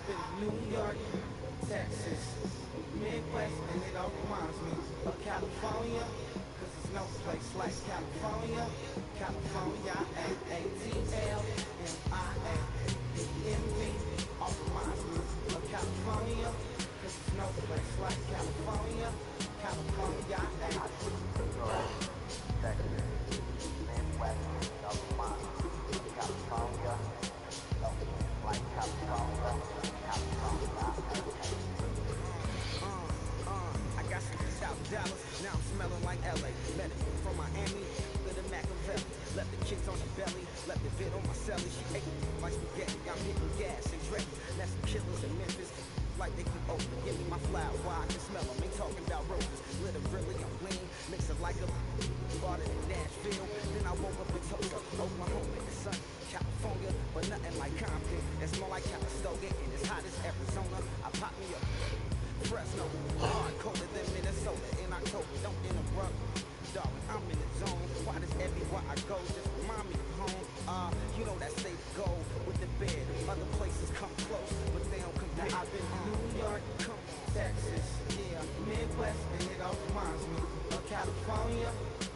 I've been to New York, Texas, Midwest, and it all reminds me of California, cause there's no place like California. California, A-A-T-L-M-I-A, D-M-V, all reminds me of California, cause there's no place like California. California, Texas, Midwest, all reminds me of California. Like California, I got some South Dallas, now I'm smelling like LA. Met it from Miami, with a Machiavelli. Left the kids on the belly, left the vid on my celly. She ate like spaghetti, I'm hitting gas and Dre. That's some killers in Memphis, like they keep open. Give me my flowers while I can smell them. Ain't talking about roses, literally I'm lean. Mix it like a bought it in Nashville. Then I woke up in Tulsa, Oklahoma in the sun. California, but nothing like Compton. It's more like Calistoga, and it's hot as Arizona. I pop me up Fresno, hard colder than Minnesota in October. Don't interrupt, darling, I'm in the zone. Why does everywhere I go just remind me of home? You know that safe go with the bed. Other places come close, but they don't compare. Now I've been to New York, Texas, yeah, Midwest, and it all reminds me of California.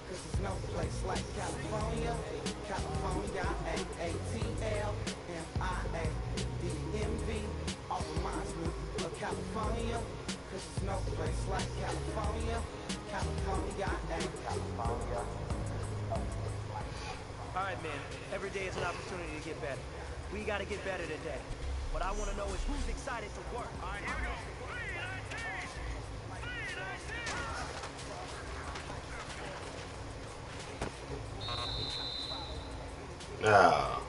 Cause there's no place like California. California, A-A-T-L-M-I-A, D-M-V, all reminds me of California. Cause there's no place like California. California, California. Alright, man. Every day is an opportunity to get better. We gotta get better today. What I wanna know is who's excited to work. Alright, here we go. Ah.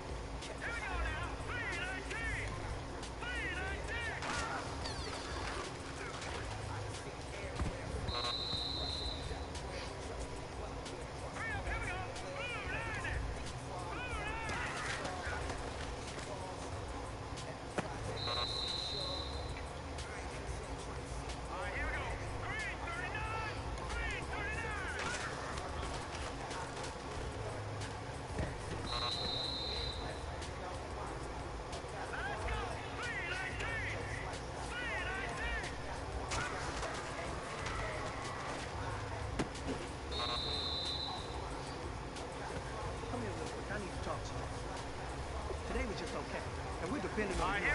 Today was just okay, and we're depending on you.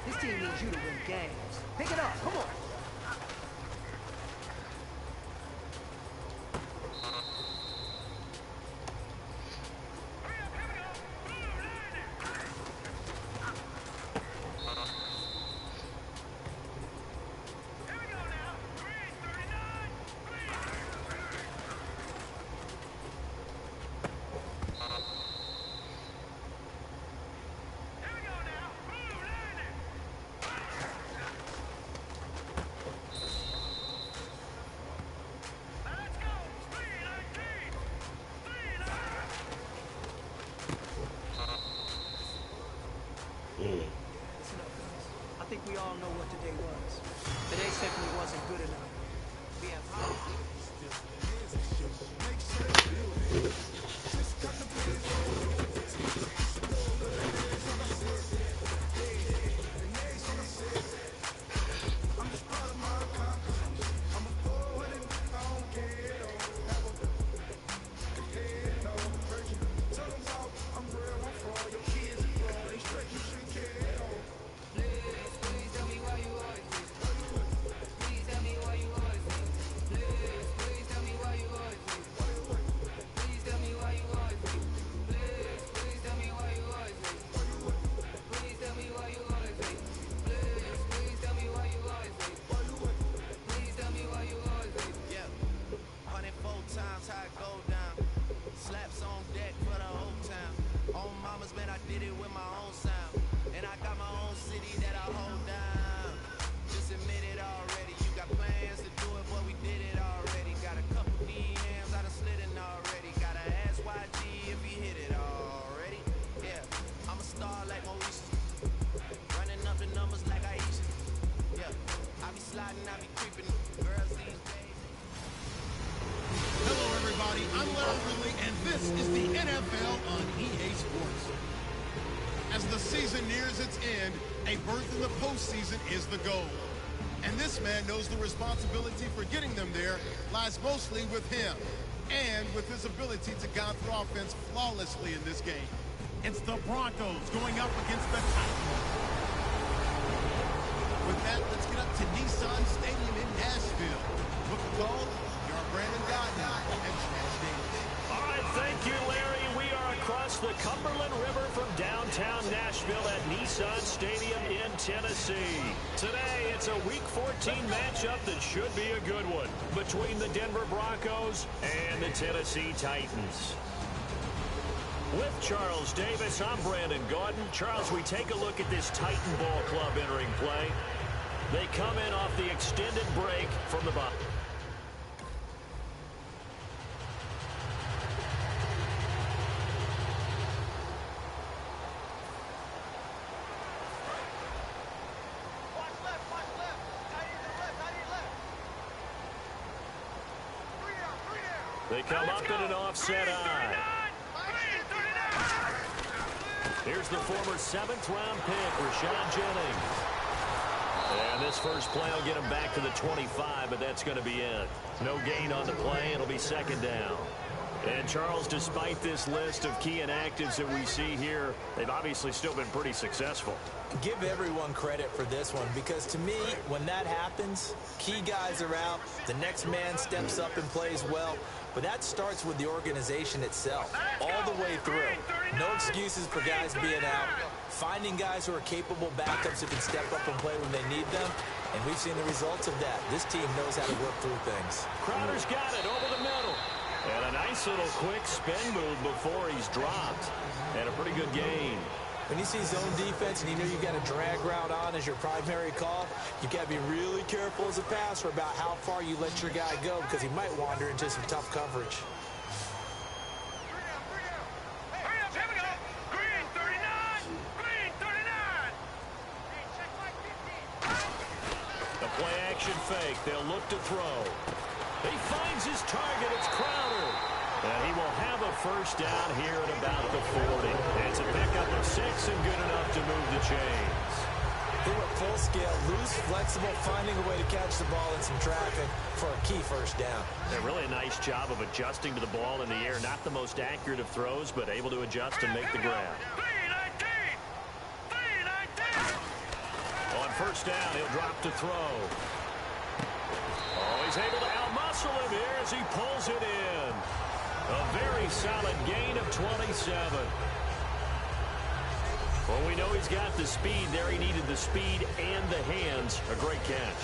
This team needs you to win games. Pick it up, come on. I think we all know what today was. Today simply wasn't good enough. We have season nears its end, a berth in the postseason is the goal. And this man knows the responsibility for getting them there lies mostly with him and with his ability to guide the offense flawlessly in this game. It's the Broncos going up against the Titans. With that, let's get up to Nissan Stadium in Nashville. Book a call, you're Brandon Gardner and Chad Davis. All right, thank you, Larry. We are across the Cumberland River from downtown Nashville at Nissan Stadium in Tennessee. Today, it's a Week 14 matchup that should be a good one between the Denver Broncos and the Tennessee Titans. With Charles Davis, I'm Brandon Gaudin. Charles, we take a look at this Titan ball club entering play. They come in off the extended break from the bottom. They come up in an offset eye. Here's the former 7th-round pick, Rashad Jennings. And this first play will get him back to the 25, but that's going to be it. No gain on the play. It'll be second down. And, Charles, despite this list of key inactives that we see here, they've obviously still been pretty successful. Give everyone credit for this one, because to me, when that happens, key guys are out, the next man steps up and plays well, but that starts with the organization itself, all the way through. No excuses for guys being out, finding guys who are capable backups who can step up and play when they need them, and we've seen the results of that. This team knows how to work through things. Crowder's got it over the middle. And a nice little quick spin move before he's dropped. And a pretty good gain. When you see zone defense and you know you got a drag route on as your primary call, you got to be really careful as a passer about how far you let your guy go, because he might wander into some tough coverage. The play action fake. They'll look to throw. He finds his target. It's Crowder. And he will have a first down here at about the 40. It's a pickup of 6 and good enough to move the chains. They were full scale, loose, flexible, finding a way to catch the ball in some traffic for a key first down. A really nice job of adjusting to the ball in the air. Not the most accurate of throws, but able to adjust and make the grab. On first down, he'll drop to throw. Oh, he's able to outmuscle him here as he pulls it in. A very solid gain of 27. Well, we know he's got the speed there. He needed the speed and the hands. A great catch.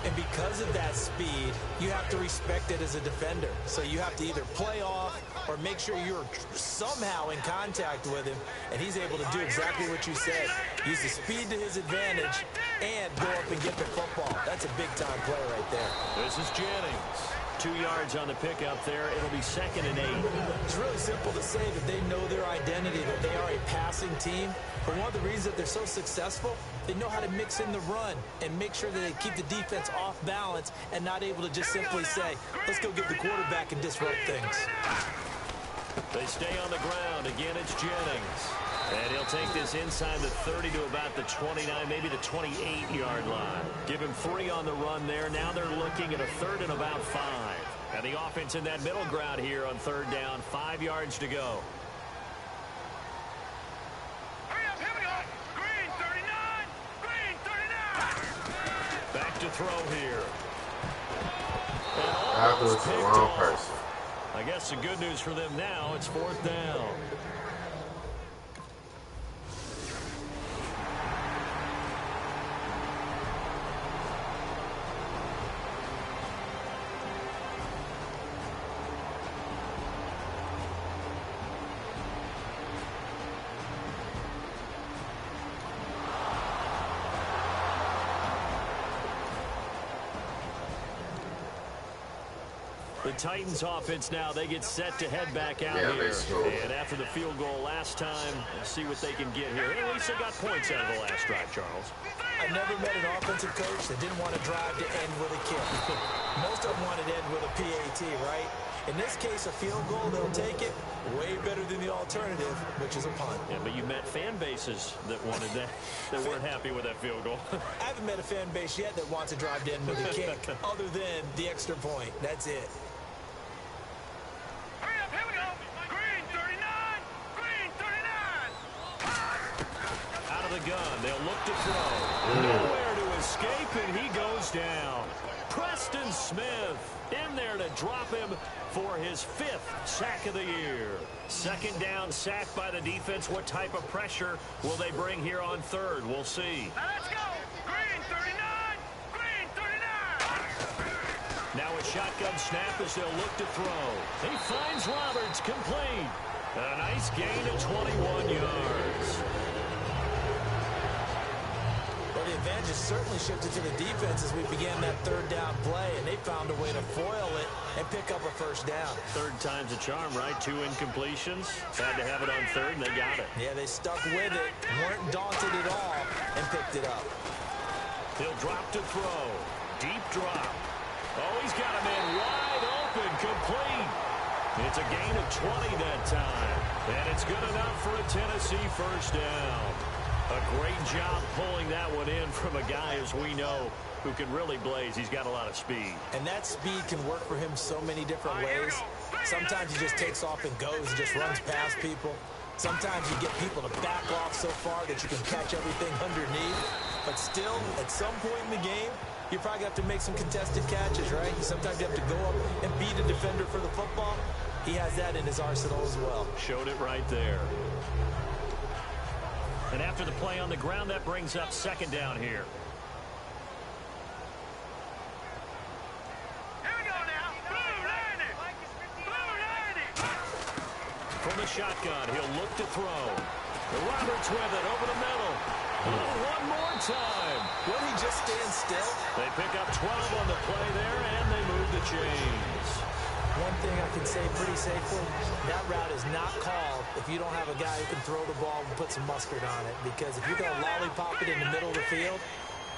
And because of that speed, you have to respect it as a defender. So you have to either play off or make sure you're somehow in contact with him. And he's able to do exactly what you said. Use the speed to his advantage and go up and get the football. That's a big-time play right there. This is Jennings. 2 yards on the pickup there. It'll be 2nd and 8. It's really simple to say that they know their identity, that they are a passing team. But one of the reasons that they're so successful, they know how to mix in the run and make sure that they keep the defense off balance and not able to just simply say, let's go get the quarterback and disrupt things. They stay on the ground. Again, it's Jennings. And he'll take this inside the 30 to about the 29, maybe the 28-yard line. Give him 3 on the run there. Now they're looking at a 3rd and about 5. And the offense in that middle ground here on 3rd down, 5 yards to go. Back to throw here. That was the wrong person. I guess the good news for them now, it's 4th down. The Titans offense now, they get set to head back out here. And after the field goal last time, let's see what they can get here. At least they got points out of the last drive, Charles. I've never met an offensive coach that didn't want to drive to end with a kick. Most of them wanted to end with a PAT, right? In this case, a field goal, they'll take it. way better than the alternative, which is a punt. Yeah, but you met fan bases that wanted that, that weren't happy with that field goal. I haven't met a fan base yet that wants to drive in with a kick other than the extra point. That's it. Hurry up, here we go. Green 39. Green 39. Out of the gun, they'll look to throw. Nowhere to escape, and he goes down. Preston Smith in there to drop him for his 5th sack of the year. Second down sack by the defense. What type of pressure will they bring here on third? We'll see. Now let's go. Green 39. Green 39. Now a shotgun snap as they'll look to throw. He finds Roberts, complete. A nice gain of 21 yards. Well, the advantage has certainly shifted to the defense as we began that third down play, and they found a way to foil it and pick up a first down. Third time's a charm, right? 2 incompletions. Had to have it on third, and they got it. Yeah, they stuck with it, weren't daunted at all, and picked it up. He'll drop to throw. Deep drop. Oh, he's got a man wide open, complete. It's a gain of 20 that time. And it's good enough for a Tennessee first down. A great job pulling that one in from a guy, as we know, who can really blaze. He's got a lot of speed. And that speed can work for him so many different ways. Sometimes he just takes off and goes and just runs past people. Sometimes you get people to back off so far that you can catch everything underneath. But still, at some point in the game, you probably have to make some contested catches, right? Sometimes you have to go up and beat a defender for the football. He has that in his arsenal as well. Showed it right there. And after the play on the ground, that brings up second down here. Here we go now. Blue 90. Blue 90. From the shotgun, he'll look to throw. Roberts with it over the middle. Oh, one more time. Will he just stand still? They pick up 12 on the play there, and they move the chains. One thing I can say pretty safely, that route is not called if you don't have a guy who can throw the ball and put some mustard on it. Because if you're going to lollipop it in the middle of the field,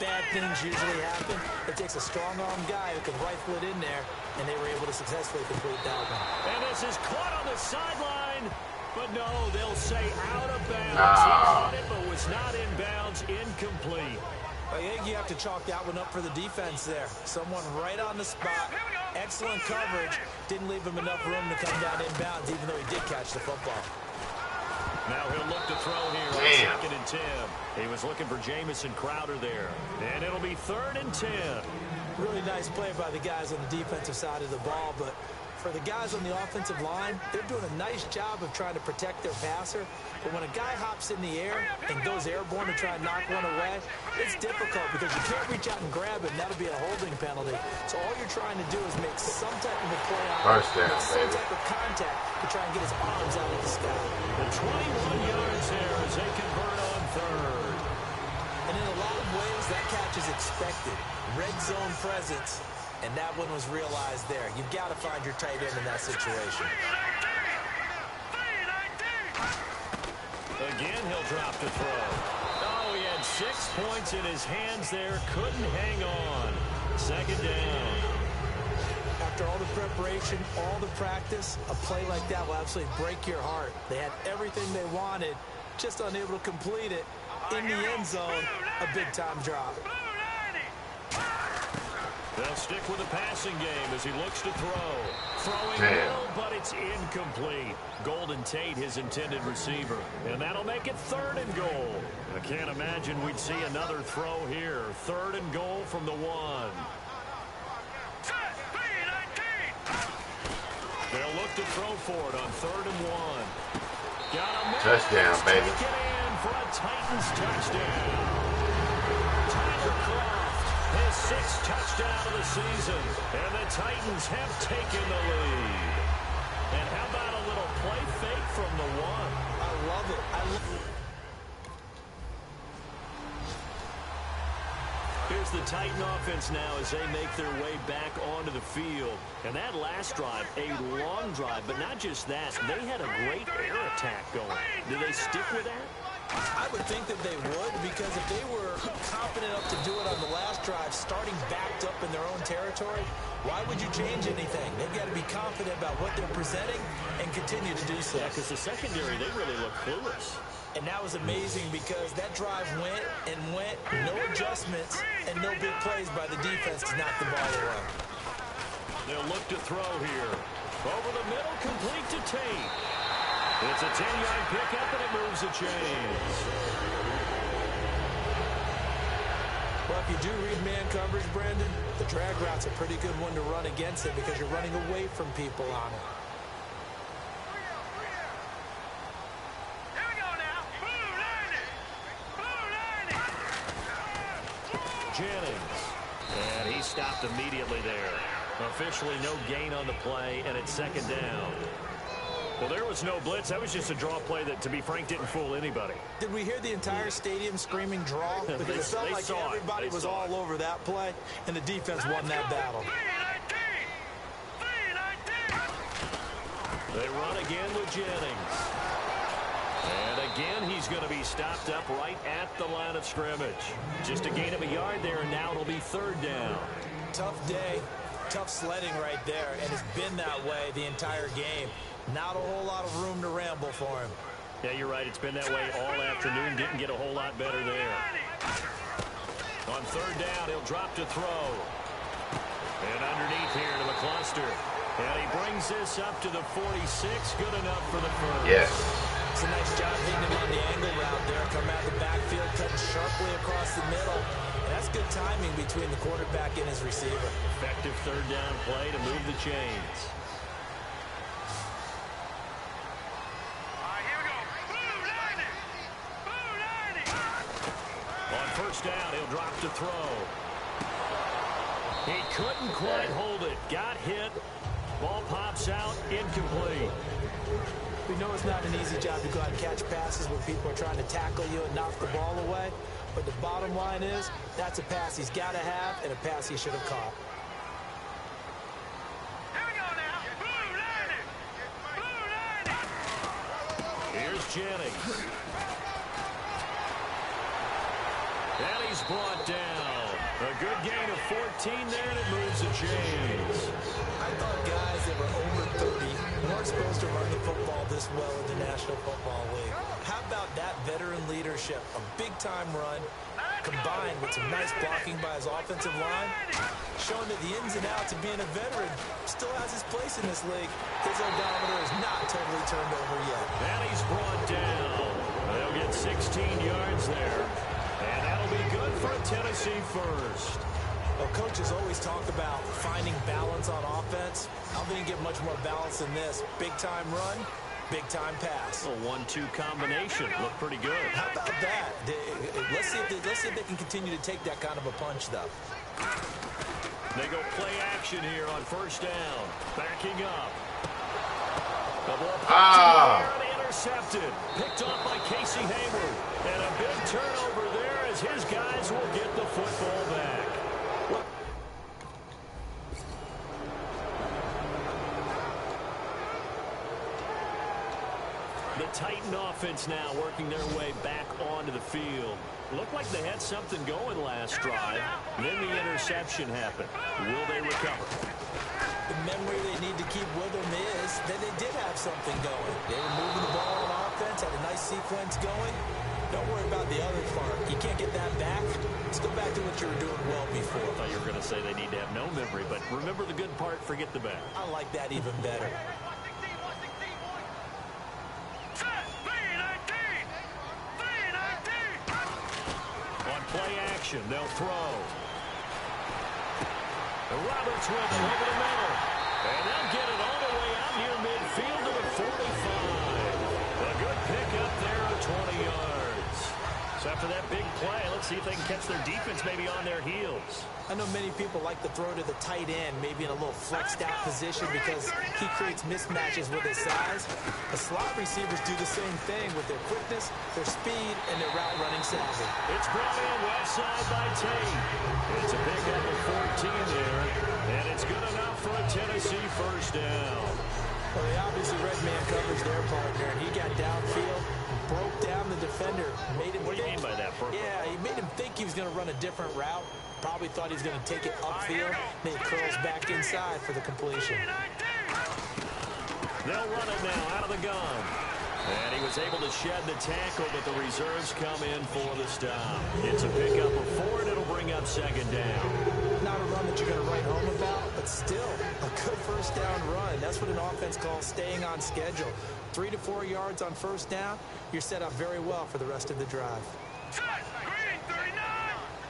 bad things usually happen. It takes a strong-arm guy who can rifle it in there, and they were able to successfully complete that one. And this is caught on the sideline. But no, they'll say out of bounds. He caught it, but was not in bounds, incomplete. I think you have to chalk that one up for the defense there. Someone right on the spot. Excellent coverage. Didn't leave him enough room to come down inbounds, even though he did catch the football. Now he'll look to throw here on second and 10. He was looking for Jamison Crowder there. And it'll be 3rd and 10. Really nice play by the guys on the defensive side of the ball, but for the guys on the offensive line, they're doing a nice job of trying to protect their passer. But when a guy hops in the air and goes airborne to try and knock one away, it's difficult because you can't reach out and grab him. That'll be a holding penalty. So all you're trying to do is make some type of a play out, First down, make some baby. type of contact to try and get his arms out of the sky. The 21 yards there as they convert on third. And in a lot of ways, that catch is expected. Red zone presence. And that one was realized there. You've got to find your tight end in that situation. Again, he'll drop to throw. Oh, he had 6 points in his hands there. Couldn't hang on. Second down. After all the preparation, all the practice, a play like that will absolutely break your heart. They had everything they wanted, just unable to complete it. In the end zone, a big-time drop. They'll stick with the passing game as he looks to throw. Throwing Damn. well, but it's incomplete. Golden Tate, his intended receiver. And that'll make it 3rd and goal. I can't imagine we'd see another throw here. 3rd and goal from the 1. They'll look to throw for it on 3rd and 1. Got a man. Touchdown, baby. Take it in for a Titans touchdown. Tyler Croft, his 6th touchdown of the season. And the Titans have taken the lead. And how about a little play fake from the 1? I love it. Here's the Titan offense now as they make their way back onto the field. And that last drive, a long drive, but not just that. They had a great air attack going. Do they stick with that? I would think that they would, because if they were confident enough to do it on the last drive, starting backed up in their own territory, why would you change anything? They've got to be confident about what they're presenting and continue to do so. Yeah, because the secondary, they really look clueless. And that was amazing because that drive went and went, no adjustments and no big plays by the defense to knock the ball away. They'll look to throw here. Over the middle, complete to Tate. It's a 10-yard pickup, and it moves the chains. Well, if you do read man coverage, Brandon, the drag route's a pretty good one to run against it because you're running away from people on it. Here we go now. Blue landing. Blue landing. Jennings. And he stopped immediately there. Officially no gain on the play, and it's second down. Well, there was no blitz. That was just a draw play that, to be frank, didn't fool anybody. Did we hear the entire stadium screaming draw? Because it felt like everybody was all over that play, and the defense won that battle. They run again with Jennings. And again, he's going to be stopped up right at the line of scrimmage. Just a gain of a yard there, and now it'll be third down. Tough day, tough sledding right there, and it's been that way the entire game. Not a whole lot of room to ramble for him. Yeah, you're right. It's been that way all afternoon. Didn't get a whole lot better there. On third down, he'll drop to throw. And underneath here to McCluster. And he brings this up to the 46. Good enough for the first. Yes. It's a nice job hitting him on the angle route there. Coming out the backfield, cutting sharply across the middle. And that's good timing between the quarterback and his receiver. Effective third down play to move the chains. First down, he'll drop to throw. He couldn't quite hold it. Got hit. Ball pops out, incomplete. We know it's not an easy job to go out and catch passes when people are trying to tackle you and knock the ball away. But the bottom line is, that's a pass he's got to have and a pass he should have caught. Here we go now. Blue landing. Here's Jennings. And he's brought down. A good gain of 14 there, and it moves the chains. I thought guys that were over 30 weren't supposed to run the football this well in the National Football League. How about that veteran leadership? A big-time run combined with some nice blocking by his offensive line, showing that the ins and outs of being a veteran still has his place in this league. His odometer is not totally turned over yet. And he's brought down. They'll get 16 yards there. And that'll be good for a Tennessee first. Well, coaches always talk about finding balance on offense. I don't think you get much more balance than this. Big-time run, big-time pass. A 1-2 combination. Looked pretty good. How about that? Let's see if they can continue to take that kind of a punch, though. They go play action here on first down. Backing up. The ball intercepted. Picked off by Casey Hayward. And a big turnover there as his guys will get the football back. The Titan offense now working their way back onto the field. Looked like they had something going last drive. Then the interception happened. Will they recover? The memory they need to keep with them is that they did have something going. They were moving the ball on offense, had a nice sequence going. Don't worry about the other part. You can't get that back. Let's go back to what you were doing well before. I thought you were going to say they need to have no memory, but remember the good part, forget the bad. I like that even better. On play action, they'll throw. And Roberts will over the middle. And they'll get it all the way out near midfield to the 45. A good pickup there of 20 yards. So after that big play, let's see if they can catch their defense maybe on their heels. I know many people like to throw to the tight end, maybe in a little flexed out position because he creates mismatches with his size. The slot receivers do the same thing with their quickness, their speed, and their route running savvy. It's brought in left side by Tate. It's a pickup of 14 there, and it's good enough for a Tennessee first down. Well, they obviously read man coverage their partner, and he got downfield, broke down the defender defender made him What do you mean by that, Burke? Yeah, he made him think he was going to run a different route. Probably thought he was going to take it upfield. Then he curls back inside for the completion. They'll run it now out of the gun. And he was able to shed the tackle, but the reserves come in for the stop. It's a pickup of 4, and it'll bring up second down. Not a run that you're going to write home about, but still a good first down run. That's what an offense calls staying on schedule. 3 to 4 yards on first down, you're set up very well for the rest of the drive. Green 39!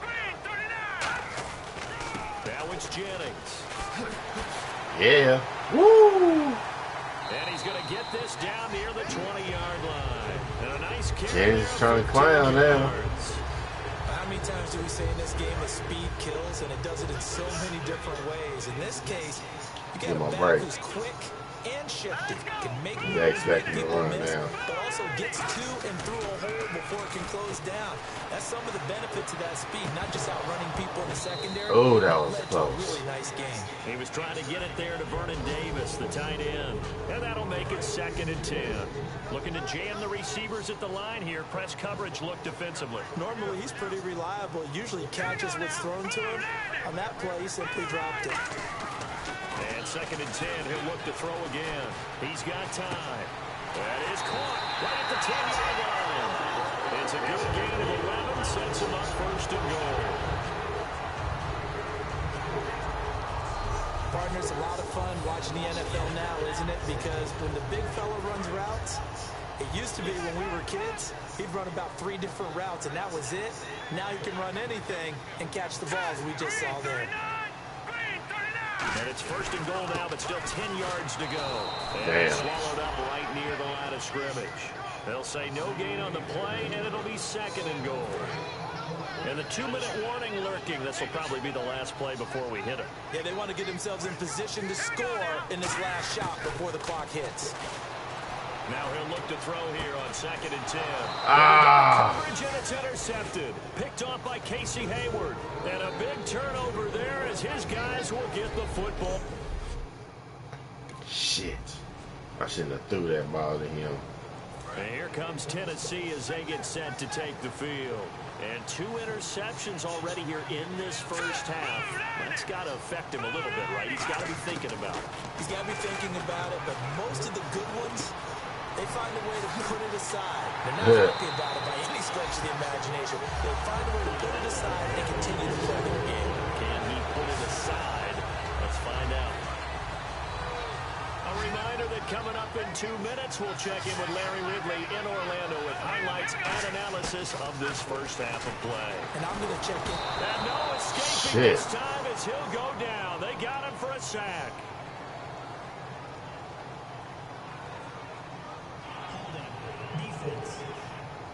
Green 39! Now it's Jennings. Yeah. Woo! And he's going to get this down near the 20-yard line. And a nice carry. Jennings trying to clown now. How many times do we say in this game that speed kills, and it does it in so many different ways? In this case, you got a back who's quick and shifty, can make moves, make people miss, but also gets to and through a hole before it can close down. That's some of the benefits of that speed, not just outrunning people in the secondary. Oh, that was close. A really nice game. He was trying to get it there to Vernon Davis, the tight end. And that'll make it 2nd and 10. Looking to jam the receivers at the line here. Press coverage look defensively. Normally, he's pretty reliable. Usually catches what's thrown to him. On that play, he simply dropped it. And 2nd and 10, he'll look to throw again. He's got time. That is caught right at the 10-yard line. It's a good gain of 11, sets him up 1st and goal. Partners, a lot of fun watching the NFL now, isn't it? Because when the big fella runs routes, it used to be when we were kids, he'd run about 3 different routes, and that was it. Now he can run anything and catch the balls we just saw there. And it's 1st and goal now, but still 10 yards to go. And it's swallowed up right near the line of scrimmage. They'll say no gain on the play, and it'll be 2nd and goal. And the 2-minute warning lurking. This will probably be the last play before we hit it. Yeah, they want to get themselves in position to score in this last shot before the clock hits. Now he'll look to throw here on 2nd and 10. Coverage, and it's intercepted. Picked off by Casey Hayward. And a big turnover there as his guys will get the football. Shit. I shouldn't have threw that ball to him. And here comes Tennessee as they get set to take the field. And 2 interceptions already here in this first half. That's got to affect him a little bit, right? He's got to be thinking about it. He's got to be thinking about it, but most of the good ones, they find a way to put it aside. They're not happy about it by any stretch of the imagination. They find a way to put it aside and continue to play their game. Can he put it aside? Let's find out. A reminder that coming up in 2 minutes, we'll check in with Larry Ridley in Orlando with highlights and analysis of this first half of play. And I'm going to check in. And no escaping this time as he'll go down. They got him for a sack.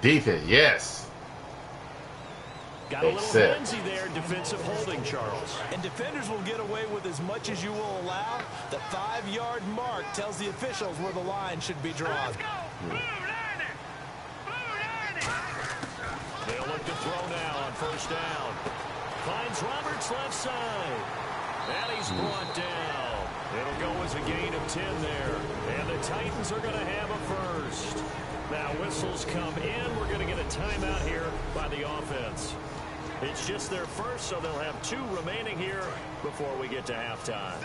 Defense, yes. Got a little frenzy there, defensive holding, Charles. And defenders will get away with as much as you will allow. The 5-yard mark tells the officials where the line should be drawn. Let's go! Blue 90! Blue 90! They'll look to throw now on 1st down. Finds Roberts left side. And he's brought down. It'll go as a gain of 10 there. And the Titans are going to have a first. Now whistles come in. We're going to get a timeout here by the offense. It's just their first, so they'll have 2 remaining here before we get to halftime.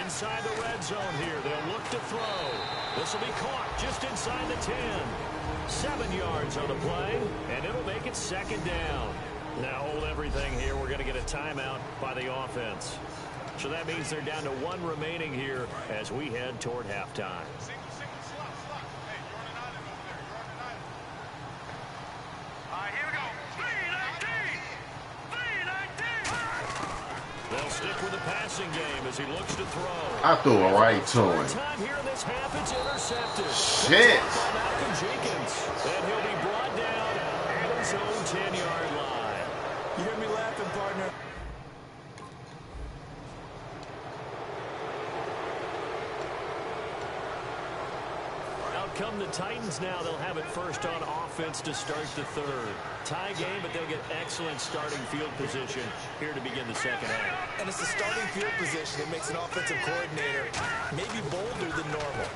Inside the red zone here, they'll look to throw. This will be caught just inside the 10. 7 yards on the play, and it'll make it 2nd down. Now hold everything here. We're going to get a timeout by the offense. So that means they're down to 1 remaining here as we head toward halftime. All right, here we go. 3-19! 3-19! They'll stick with the passing game as he looks to throw. I threw it right to him. Time here in this half, it's intercepted. Shit. Malcolm Jenkins. And he'll be brought down at his own 10-yard line. You hear me laughing, partner? come the Titans now. They'll have it first on offense to start the third. Tie game, but they'll get excellent starting field position here to begin the second half. And it's the starting field position that makes an offensive coordinator maybe bolder than normal.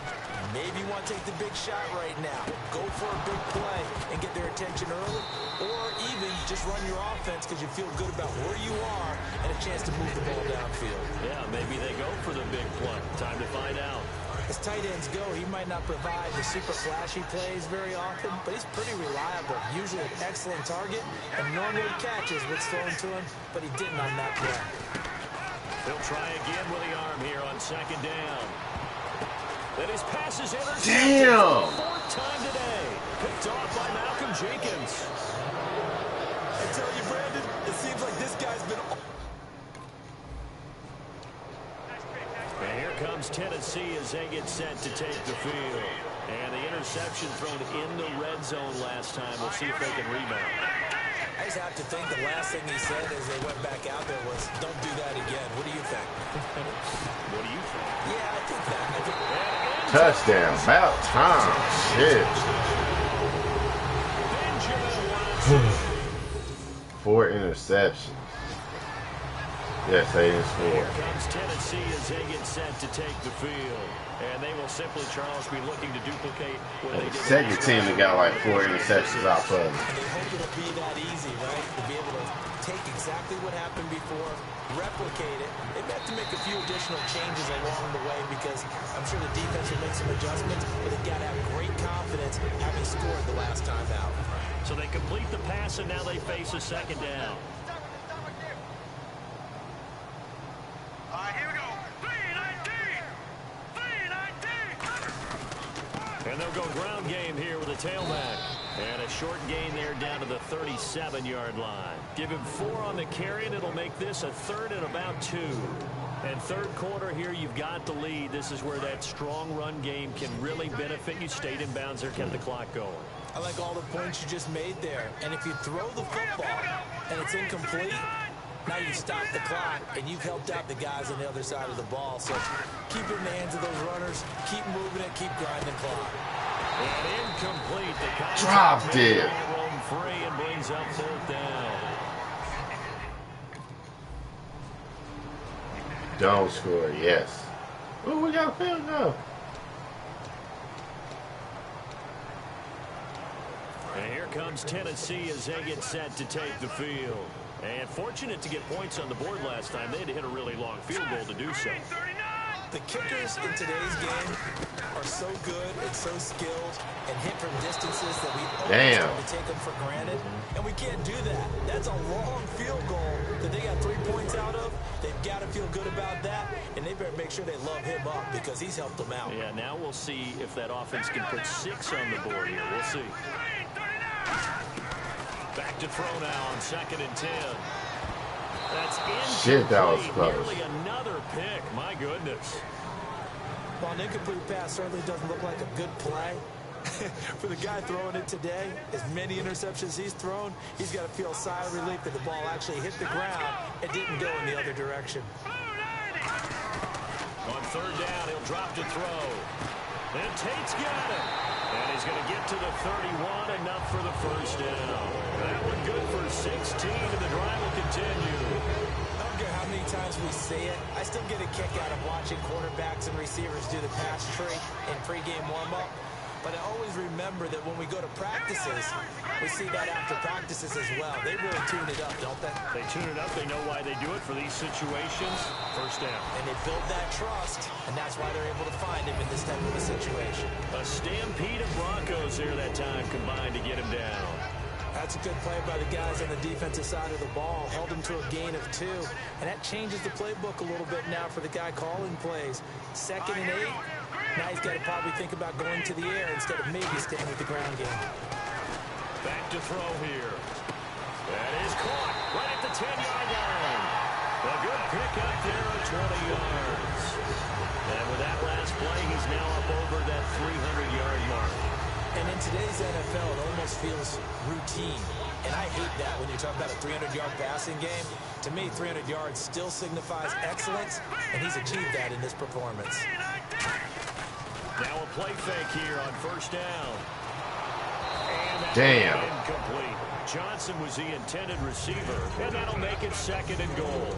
Maybe you want to take the big shot right now. Go for a big play and get their attention early. Or even just run your offense because you feel good about where you are and a chance to move the ball downfield. Yeah, maybe they go for the big play. Time to find out. As tight ends go, he might not provide the super flashy plays very often, but he's pretty reliable. Usually an excellent target and normally catches what's thrown to him, but he didn't on that play. He'll try again with the arm here on second down. Then his pass is intercepted. Damn! Fourth time today. Picked off by Malcolm Jenkins. I tell you, Brandon, it seems like this guy's been... And here comes Tennessee as they get set to take the field. And the interception thrown in the red zone last time. We'll see if they can rebound. I just have to think the last thing he said as they went back out there was, don't do that again. What do you think? What do you think? Yeah, I think that. Touchdown. About time. Shit. 4 interceptions. Yes, they didn't score. Here comes Tennessee as they get set to take the field. And they will simply, Charles, be looking to duplicate what they did. The second team that got like 4 interceptions off of them. And they hope it'll be that easy, right? To be able to take exactly what happened before, replicate it. They've got to make a few additional changes along the way because I'm sure the defense will make some adjustments, but they've got to have great confidence having scored the last time out. So they complete the pass, and now they face a second down. All right, here we go. 3-19. And they'll go ground game here with a tailback. And a short gain there down to the 37-yard line. Give him 4 on the carry, and it'll make this a 3rd and about 2. And third quarter here, you've got the lead. This is where that strong run game can really benefit you. Stayed in bounds there, kept the clock going. I like all the points you just made there. And if you throw the football and it's incomplete, now you've stopped the clock and you've helped out the guys on the other side of the ball. So keep it in the hands of those runners, keep moving it, keep grinding clock. And incomplete. The contact Dropped it. Roam free and brings up 4th down. Don't score, yes. Oh, we got a field goal. And here comes Tennessee as they get set to take the field. And fortunate to get points on the board last time. They had to hit a really long field goal to do so. The kickers in today's game are so good and so skilled and hit from distances that we always try to take them for granted. And we can't do that. That's a long field goal that they got 3 points out of. They've got to feel good about that. And they better make sure they love him up because he's helped them out. Yeah, now we'll see if that offense can put 6 on the board here. We'll see. Back to throw now on 2nd and 10. That's incomplete. Shit, that was close. Nearly another pick. My goodness. Well, an incomplete pass certainly doesn't look like a good play. For the guy throwing it today, as many interceptions he's thrown, he's got to feel a sigh of relief that the ball actually hit the ground and didn't go in the other direction. On 3rd down, he'll drop to throw. And Tate's got it. And he's going to get to the 31, enough for the 1st down. That one good for 16, and the drive will continue. I don't care how many times we see it. I still get a kick out of watching quarterbacks and receivers do the pass tree in pregame warm-up. But I always remember that when we go to practices, we see that after practices as well. They really tune it up, don't they? They tune it up. They know why they do it for these situations. 1st down. And they build that trust, and that's why they're able to find him in this type of a situation. A stampede of Broncos there that time combined to get him down. That's a good play by the guys on the defensive side of the ball. Held him to a gain of 2. And that changes the playbook a little bit now for the guy calling plays. 2nd and 8. Now he's got to probably think about going to the air instead of maybe staying with the ground game. Back to throw here. That is caught right at the 10-yard line. A good pick up there at 20 yards. And with that last play, he's now up over that 300-yard mark. And in today's NFL, it almost feels routine. And I hate that when you talk about a 300-yard passing game. To me, 300 yards still signifies excellence, and he's achieved that in this performance. Now a play fake here on first down. And that's Damn. incomplete. Johnson was the intended receiver, and that'll make it 2nd and goal.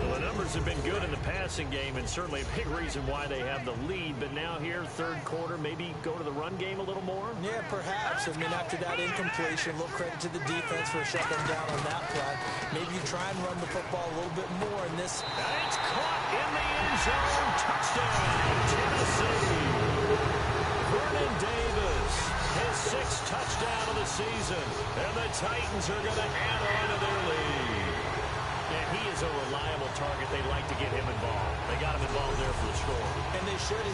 Well, the numbers have been good in the passing game, and certainly a big reason why they have the lead. But now here, 3rd quarter, maybe go to the run game a little more? Yeah, perhaps. I mean, after that incompletion, a little credit to the defense for shutting them down on that play. Maybe you try and run the football a little bit more in this. And it's caught in the end zone. Touchdown, Tennessee. Vernon Davis, his 6th touchdown of the season. And the Titans are going to add on to their lead. And he is a reliable target. They like to get him involved. They got him involved there for the score. And they should.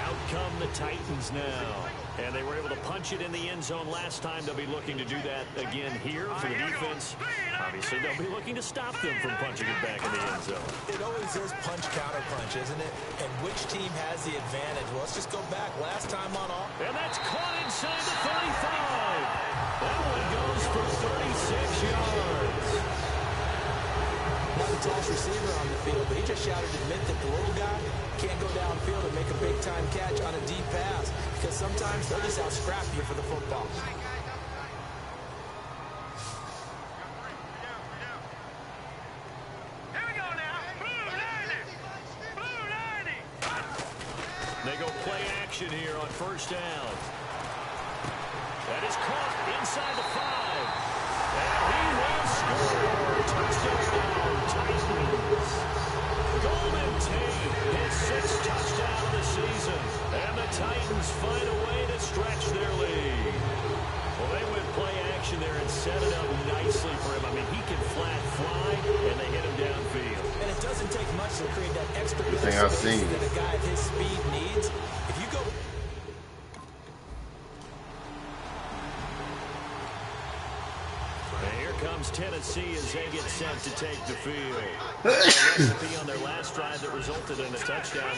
Out come the Titans now. And they were able to punch it in the end zone last time. They'll be looking to do that again here for the defense. Obviously, they'll be looking to stop them from punching it back in the end zone. It always is punch-counter-punch, isn't it? And which team has the advantage? Well, let's just go back. Last time on all. And that's caught inside the 35. That one goes for 36 yards. Not the tallest receiver on the field, but he just shouted to admit that the little guy can't go downfield and make a big-time catch on a deep pass because sometimes they'll just out-scrap you for the football. Here we go now. Blue 90. Blue 90. They go play action here on first down. That is caught inside the 5. And he will score. Touchdown, Titans. Golden Tate, his 6th touchdown of the season. And the Titans find a way to stretch their lead. Well, they went play action there and set it up nicely for him. I mean, he can flat fly, and they hit him downfield. And it doesn't take much to create that extra bit Thing of I've space seen. that a guy of his speed needs. If you go... And here comes Tennessee as they get set to take the field. The recipe on their last drive that resulted in a touchdown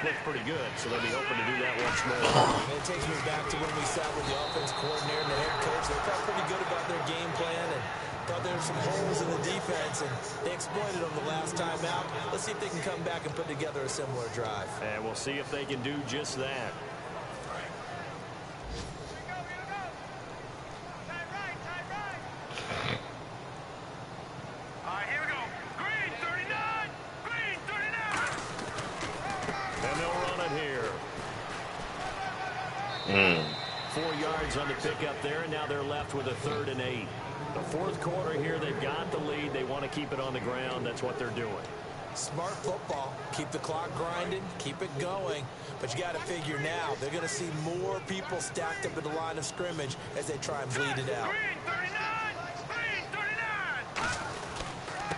looked pretty good, so they'll be hoping to do that once more. And it takes me back to when we sat with the offense coordinator and the head coach. They felt pretty good about their game plan and thought there were some holes in the defense, and they exploited them the last time out. Let's see if they can come back and put together a similar drive. And we'll see if they can do just that. All right, here we go. Green 39. Green 39. And they'll run it here. 4 yards on the pickup there, and now they're left with a 3rd and 8. The 4th quarter here, they've got the lead. They want to keep it on the ground. That's what they're doing. Smart football. Keep the clock grinding. Keep it going. But you got to figure now, they're going to see more people stacked up at the line of scrimmage as they try and bleed it out. Green 39. Green 39.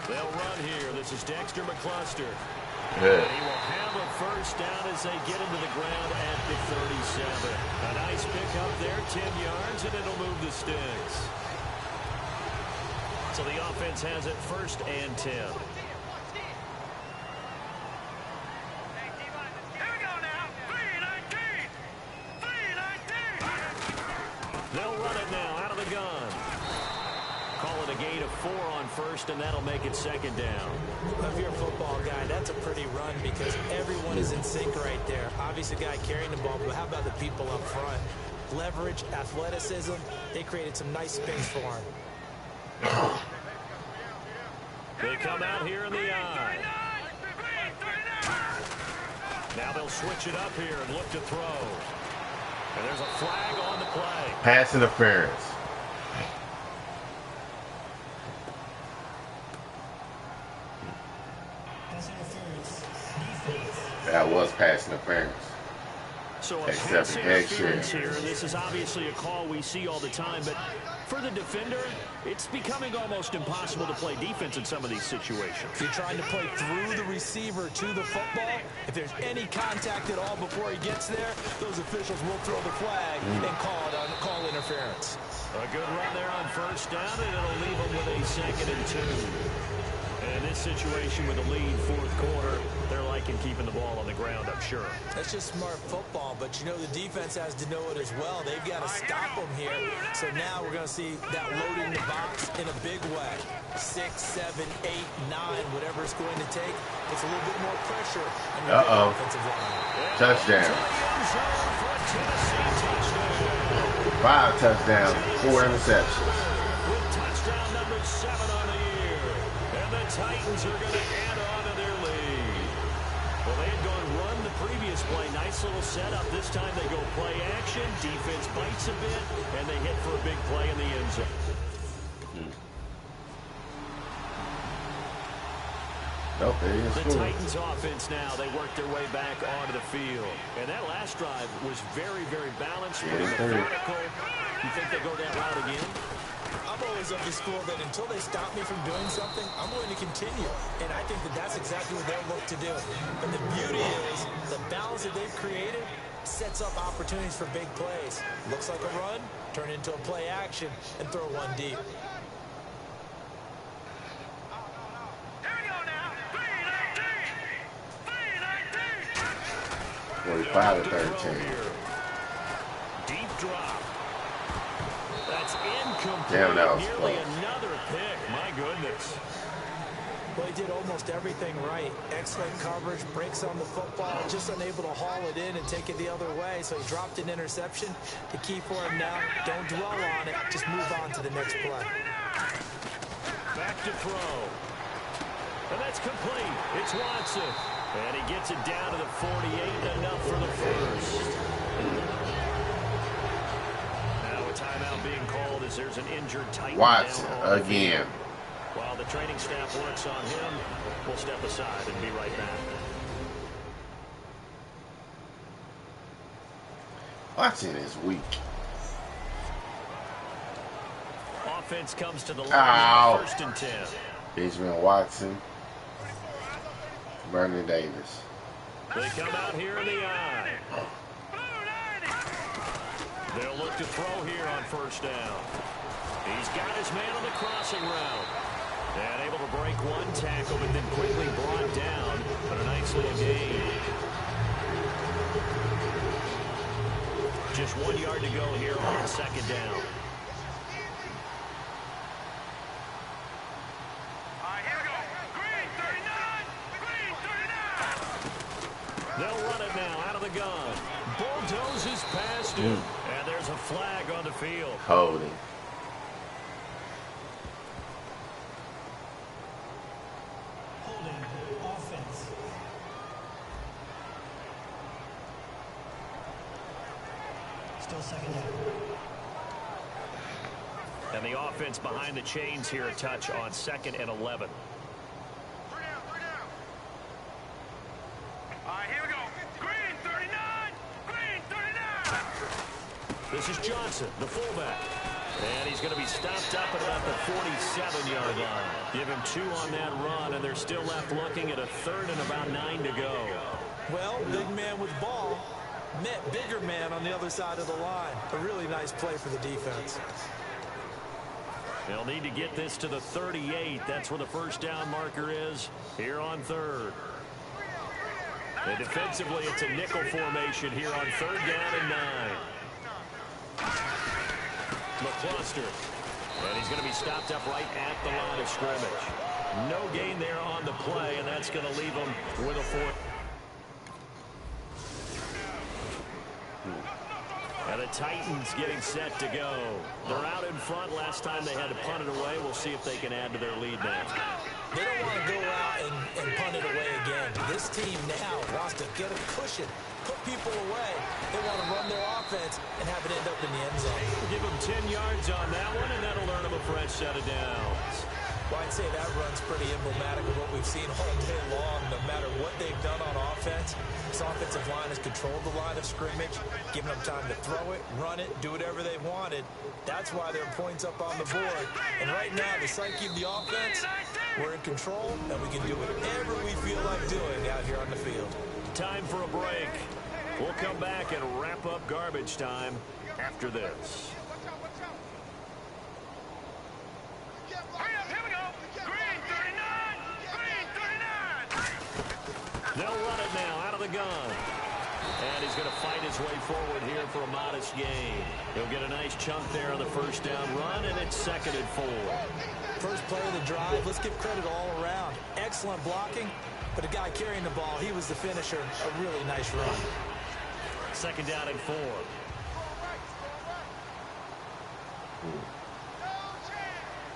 They'll run here. This is Dexter McCluster. Yeah. And he will have a first down as they get into the ground at the 37. A nice pickup there, 10 yards, and it'll move the sticks. So the offense has it 1st and 10. Here we go now. 319. 319. They'll run it now out of the gun. Call it a gain of 4 on 1st, and that'll make it 2nd down. If you're a football guy, that's a pretty run because everyone is in sync right there. Obviously, the guy carrying the ball, but how about the people up front? Leverage, athleticism, they created some nice space for him. They come out here in the eye. Now they'll switch it up here and look to throw. And there's a flag on the play. Pass interference. That was pass interference. So a Except pass extra. interference here. This is obviously a call we see all the time, but for the defender, it's becoming almost impossible to play defense in some of these situations. If you're trying to play through the receiver to the football, if there's any contact at all before he gets there, those officials will throw the flag and call interference. A good run there on first down, and it'll leave them with a 2nd and 2. In this situation with the lead, fourth quarter, they're liking keeping the ball on the ground, I'm sure. That's just smart football, but you know the defense has to know it as well. They've got to stop them here. So now we're going to see that loading the box in a big way. 6, 7, 8, 9, whatever it's going to take. It's a little bit more pressure on your offensive line. Touchdown. 5 touchdowns, 4 interceptions. With touchdown number 7 on the year. And the Titans are going to add on to their lead. Well, they had gone run the previous play. Nice little setup. This time they go play action. Defense bites a bit, and they hit for a big play in the end zone. Nope, the Titans offense now, they work their way back onto the field. And that last drive was very, very balanced. Vertical. You think they go that route again? I'm always of the school that until they stop me from doing something, I'm going to continue. And I think that that's exactly what they'll look to do. But the beauty is the balance that they've created sets up opportunities for big plays. Looks like a run, turn into a play action, and throw one deep. 45-13. Deep drop. That's incomplete. Damn, that was Nearly close. another pick. My goodness. Well, he did almost everything right. Excellent coverage, breaks on the football, just unable to haul it in and take it the other way. So he dropped an interception. The key for him now, don't dwell on it. Just move on to the next play. Back to throw. And that's complete. It's Watson. And he gets it down to the 48, enough for the first. Now a timeout being called as there's an injured Titan. Watson again. While the training staff works on him, we'll step aside and be right back. Watson is weak. Offense comes to the line. First and 10. Benjamin Watson. Vernon Davis. They come out here in the eye. They'll look to throw here on first down. He's got his man on the crossing route. And able to break one tackle, but then quickly brought down. But a nice little gain. Just 1 yard to go here on second down. They'll run it now out of the gun. Bulldozes past him. And there's a flag on the field. Holding. Holding offense. Still second down. And the offense behind the chains here a touch on 2nd and 11. This is Johnson, the fullback. And he's going to be stopped up at about the 47-yard line. Give him 2 on that run, and they're still left looking at a 3rd and about 9 to go. Well, big man with ball met bigger man on the other side of the line. A really nice play for the defense. They'll need to get this to the 38. That's where the first down marker is here on 3rd. And defensively, it's a nickel formation here on 3rd down and 9. McCluster. And he's going to be stopped up right at the line of scrimmage. No gain there on the play, and that's going to leave him with a 4th. And the Titans getting set to go. They're out in front. Last time they had to punt it away. We'll see if they can add to their lead now. They don't want to go out and punt it away again. This team now wants to get a cushion, put people away. They want to run their offense and have it end up in the end zone. Give them 10 yards on that one, and that'll earn them a fresh set of downs. Well, I'd say that run's pretty emblematic of what we've seen all day long. No matter what they've done on offense, this offensive line has controlled the line of scrimmage, given them time to throw it, run it, do whatever they wanted. That's why there are points up on the board. And right now, the psyche of the offense, we're in control, and we can do whatever we feel like doing out here on the field. Time for a break. We'll come back and wrap up garbage time after this. Here we go. Green 39. gun. And he's going to fight his way forward here for a modest gain. He'll get a nice chunk there on the first down run, and it's 2nd and 4. First play of the drive, let's give credit all around. Excellent blocking, but the guy carrying the ball, he was the finisher. A really nice run. 2nd down and 4.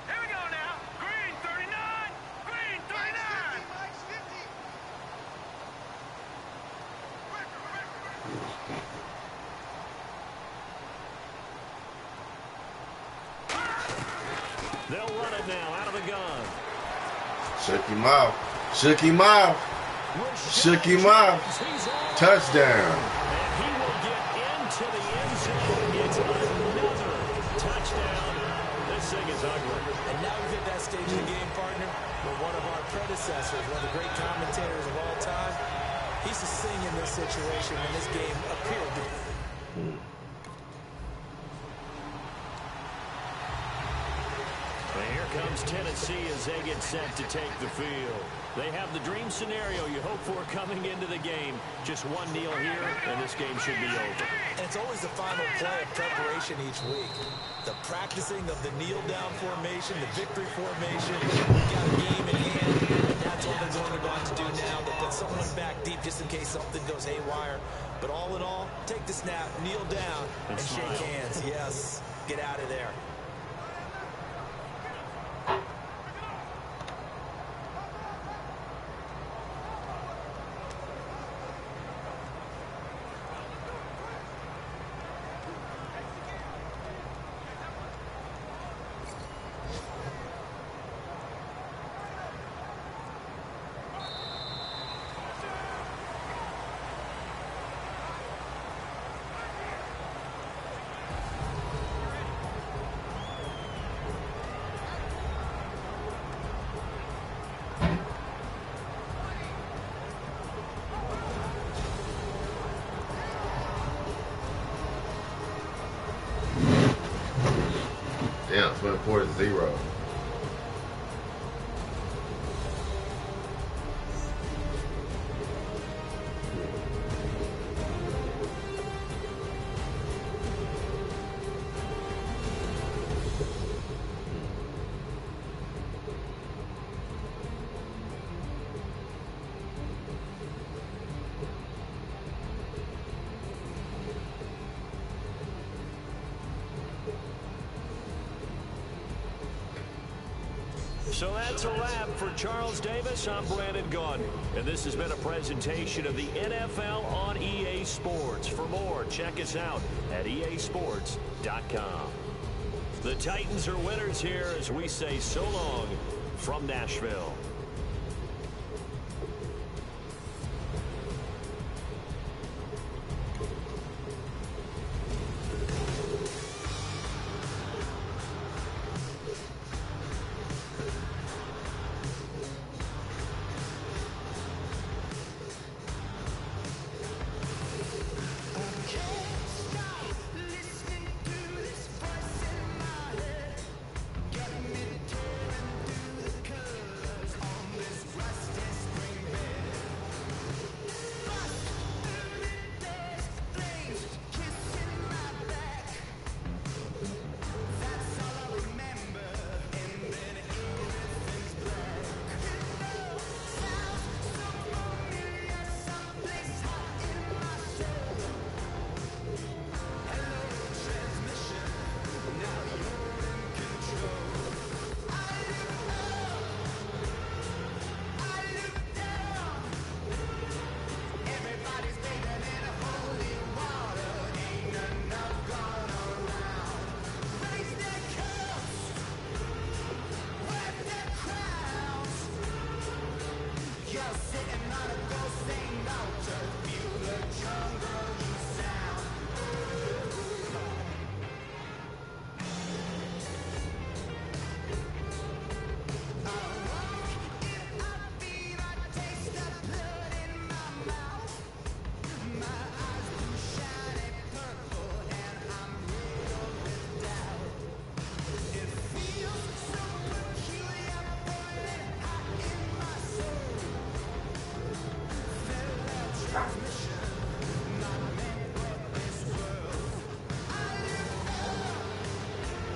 Here we go now. Green 39. Green 39. They'll run it now out of the gun. Shook him off. Shook him off. Shook him off. Touchdown. And he will get into the end zone. It's another touchdown. This thing is ugly. And now we've hit that stage of the game, partner, where one of our predecessors, one of the great commentators of all time, he used to sing in this situation when this game appeared to be. And here comes Tennessee as they get set to take the field. They have the dream scenario you hope for coming into the game. Just one kneel here, and this game should be over. And it's always the final play of preparation each week. The practicing of the kneel-down formation, the victory formation. We've got a game in hand, and that's what they're going to want to do now, to put someone back deep just in case something goes haywire. But all in all, take the snap, kneel down, and shake hands. Yes, get out of there. Damn, 24-0. So that's a wrap for Charles Davis. I'm Brandon Gaudin, and this has been a presentation of the NFL on EA Sports. For more, check us out at easports.com. The Titans are winners here as we say so long from Nashville.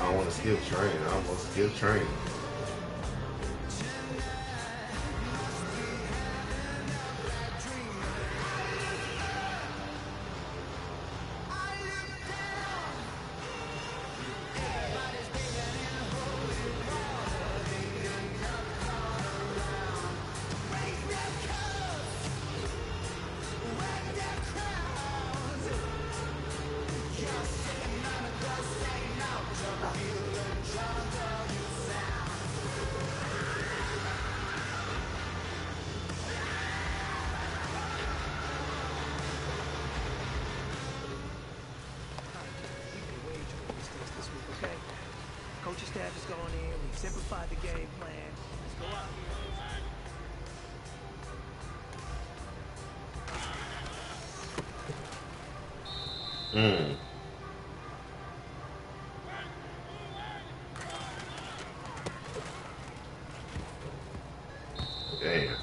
don't want to skip train. I almost skip train. Coaching staff is going in. We simplified the game plan. Let's go out here. Damn.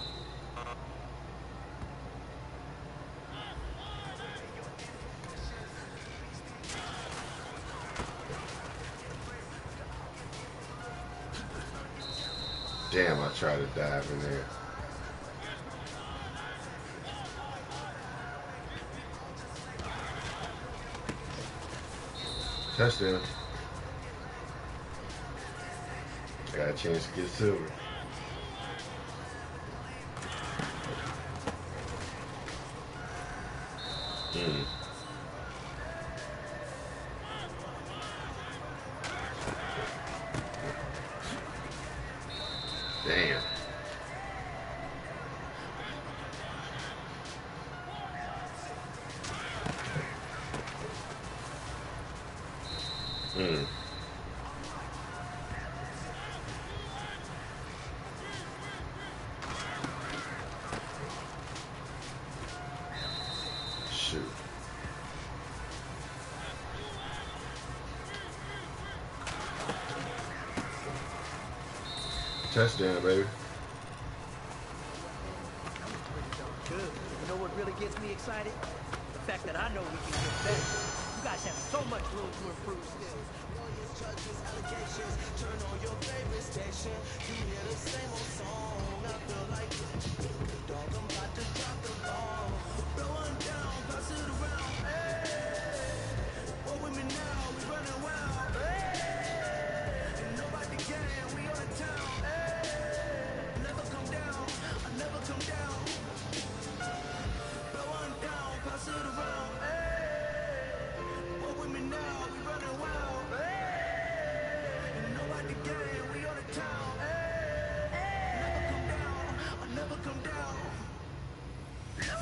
Damn, I tried to dive in there. Touchdown. Got a chance to get silver. Damn. Shoot. Touchdown, baby. good. You know what really gets me excited? The fact that I know we can get better. You guys have so much room to improve still. Turn on your favorite station. You hear the same old song. I feel like dog, I'm about to drop the ball. Blow one down, pass it around. Hey, what with me now? We running wild. Hey, and nobody can. We on the town. Hey, never come down. I never come down. Blow one down, pass it around. Hey, what with me now? We running wild. Hey, and nobody can. We on the town. Hey, never come down. I never come down.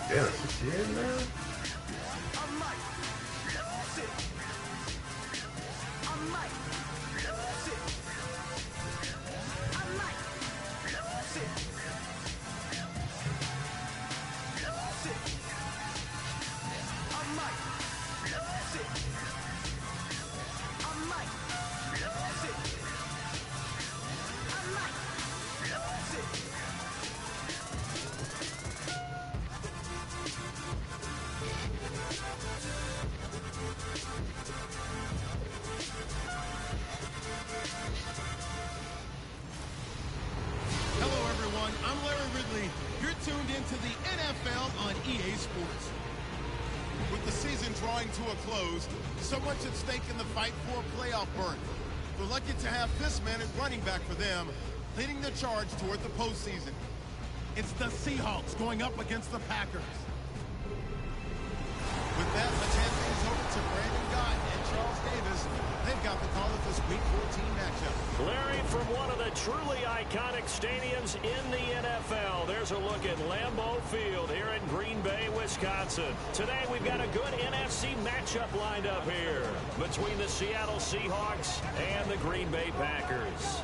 Yeah, yeah, man. I might sit. I might sit. I might sit. Sit. I might sit. I might sit. I might sit. Hello, everyone. I'm Larry Ridley. You're tuned into the NFL on EA Sports. With the season drawing to a close, so much at stake in the fight for a playoff berth. We're lucky to have this man at running back for them, leading the charge toward the postseason. It's the Seahawks going up against the Packers. With that, let's hand things over to Brandon Gott and Charles Davis. They've out the call of this Week 14 matchup. Larry, from one of the truly iconic stadiums in the NFL, there's a look at Lambeau Field here in Green Bay, Wisconsin. Today we've got a good NFC matchup lined up here between the Seattle Seahawks and the Green Bay Packers.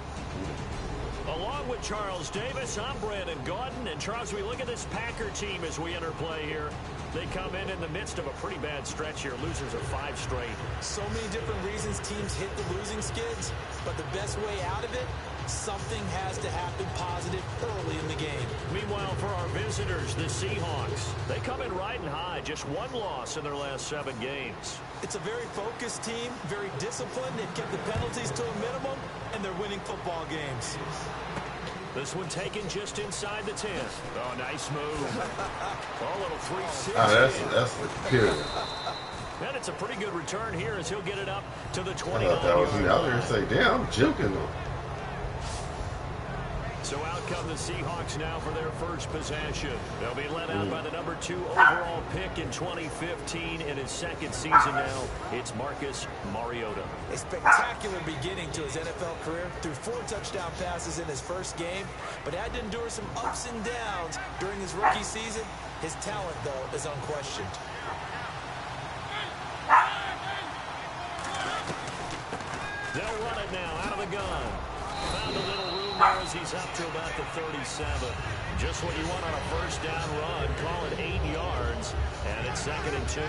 Along with Charles Davis, I'm Brandon Gaudin. And Charles, we look at this Packer team as we enter play here. They come in the midst of a pretty bad stretch here. Losers of 5 straight. So many different reasons teams hit the losing skids, but the best way out of it, something has to happen positive early in the game. Meanwhile, for our visitors, the Seahawks, they come in riding high. Just 1 loss in their last 7 games. It's a very focused team, very disciplined. They've kept the penalties to a minimum, and they're winning football games. This one taken just inside the 10. Oh, nice move. Oh, a little 3-6. That's the period. And it's a pretty good return here as he'll get it up to the I 29. thought that was me. I was going to say, damn, I'm juking them. So out come the Seahawks now for their first possession. They'll be led out by the number 2 overall pick in 2015. In his 2nd season now, it's Marcus Mariota. A spectacular beginning to his NFL career. Threw 4 touchdown passes in his first game, but had to endure some ups and downs during his rookie season. His talent, though, is unquestioned. They'll run it now out of the gun. Found a little room there as he's up to about the 37. Just what you want on a first down run. Call it 8 yards. And it's 2nd and 2.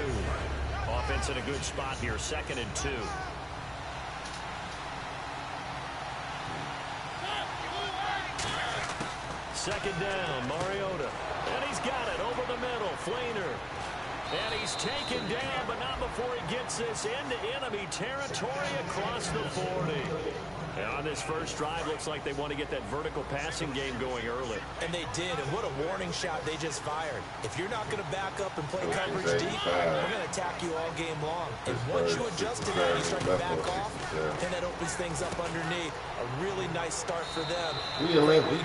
Offense in a good spot here. 2nd and 2. Second down, Mariota. And he's got it over the middle. Flainer. And he's taken down, but not before he gets this into enemy territory across the 40. And on this first drive, looks like they want to get that vertical passing game going early. And they did, and what a warning shot they just fired. If you're not going to back up and play coverage deep, we're going to attack you all game long. And once you adjust to that, you start to back off, and that opens things up underneath. A really nice start for them. We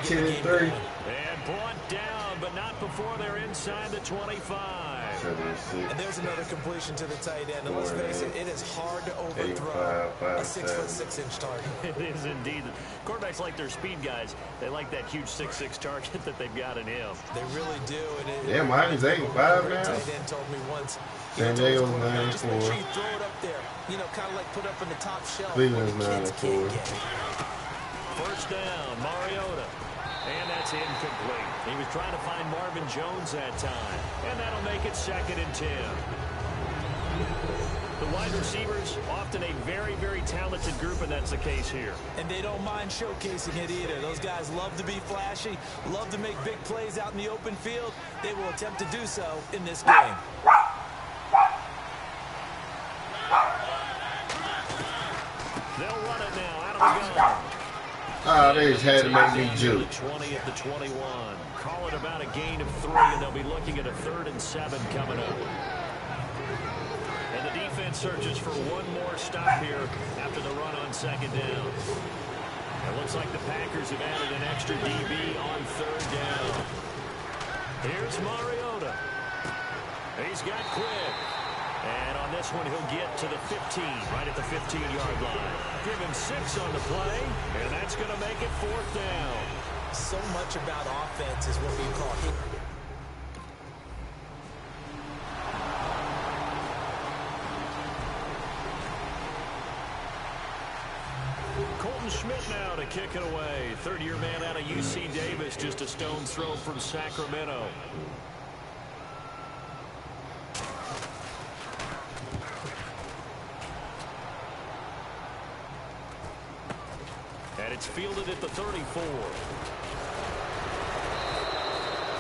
10 and 3. And brought down, but not before they're inside the 25. And there's another completion to the tight end. And let's face it, it is hard to overthrow a 6'6" target. It is indeed. Quarterbacks like their speed guys. They like that huge 6'6" target that they've got in him. They really do. Yeah, mine's 8'5" now. Tight end told me once. San Diego's 9'4". Just make sure you throw it up there. You know, kind of like put up in the top shelf. Cleveland's Kids can't 9'4". get it. First down, Mariota. And that's incomplete. He was trying to find Marvin Jones that time. And that'll make it 2nd and 10. The wide receivers, often a very, very talented group, and that's the case here. And they don't mind showcasing it either. Those guys love to be flashy, love to make big plays out in the open field. They will attempt to do so in this game. They'll run it now out of the gun. Oh, they just had to make me juke. 20 at the 21. Call it about a gain of 3, and they'll be looking at a 3rd and 7 coming up. And the defense searches for one more stop here after the run on 2nd down. It looks like the Packers have added an extra DB on 3rd down. Here's Mariota. He's got quick. And on this one, he'll get to the 15, right at the 15-yard line. Give him 6 on the play, and that's going to make it 4th down. So much about offense is what we call it. Colton Schmidt now to kick it away. 3rd-year man out of UC Davis, just a stone's throw from Sacramento. And it's fielded at the 34.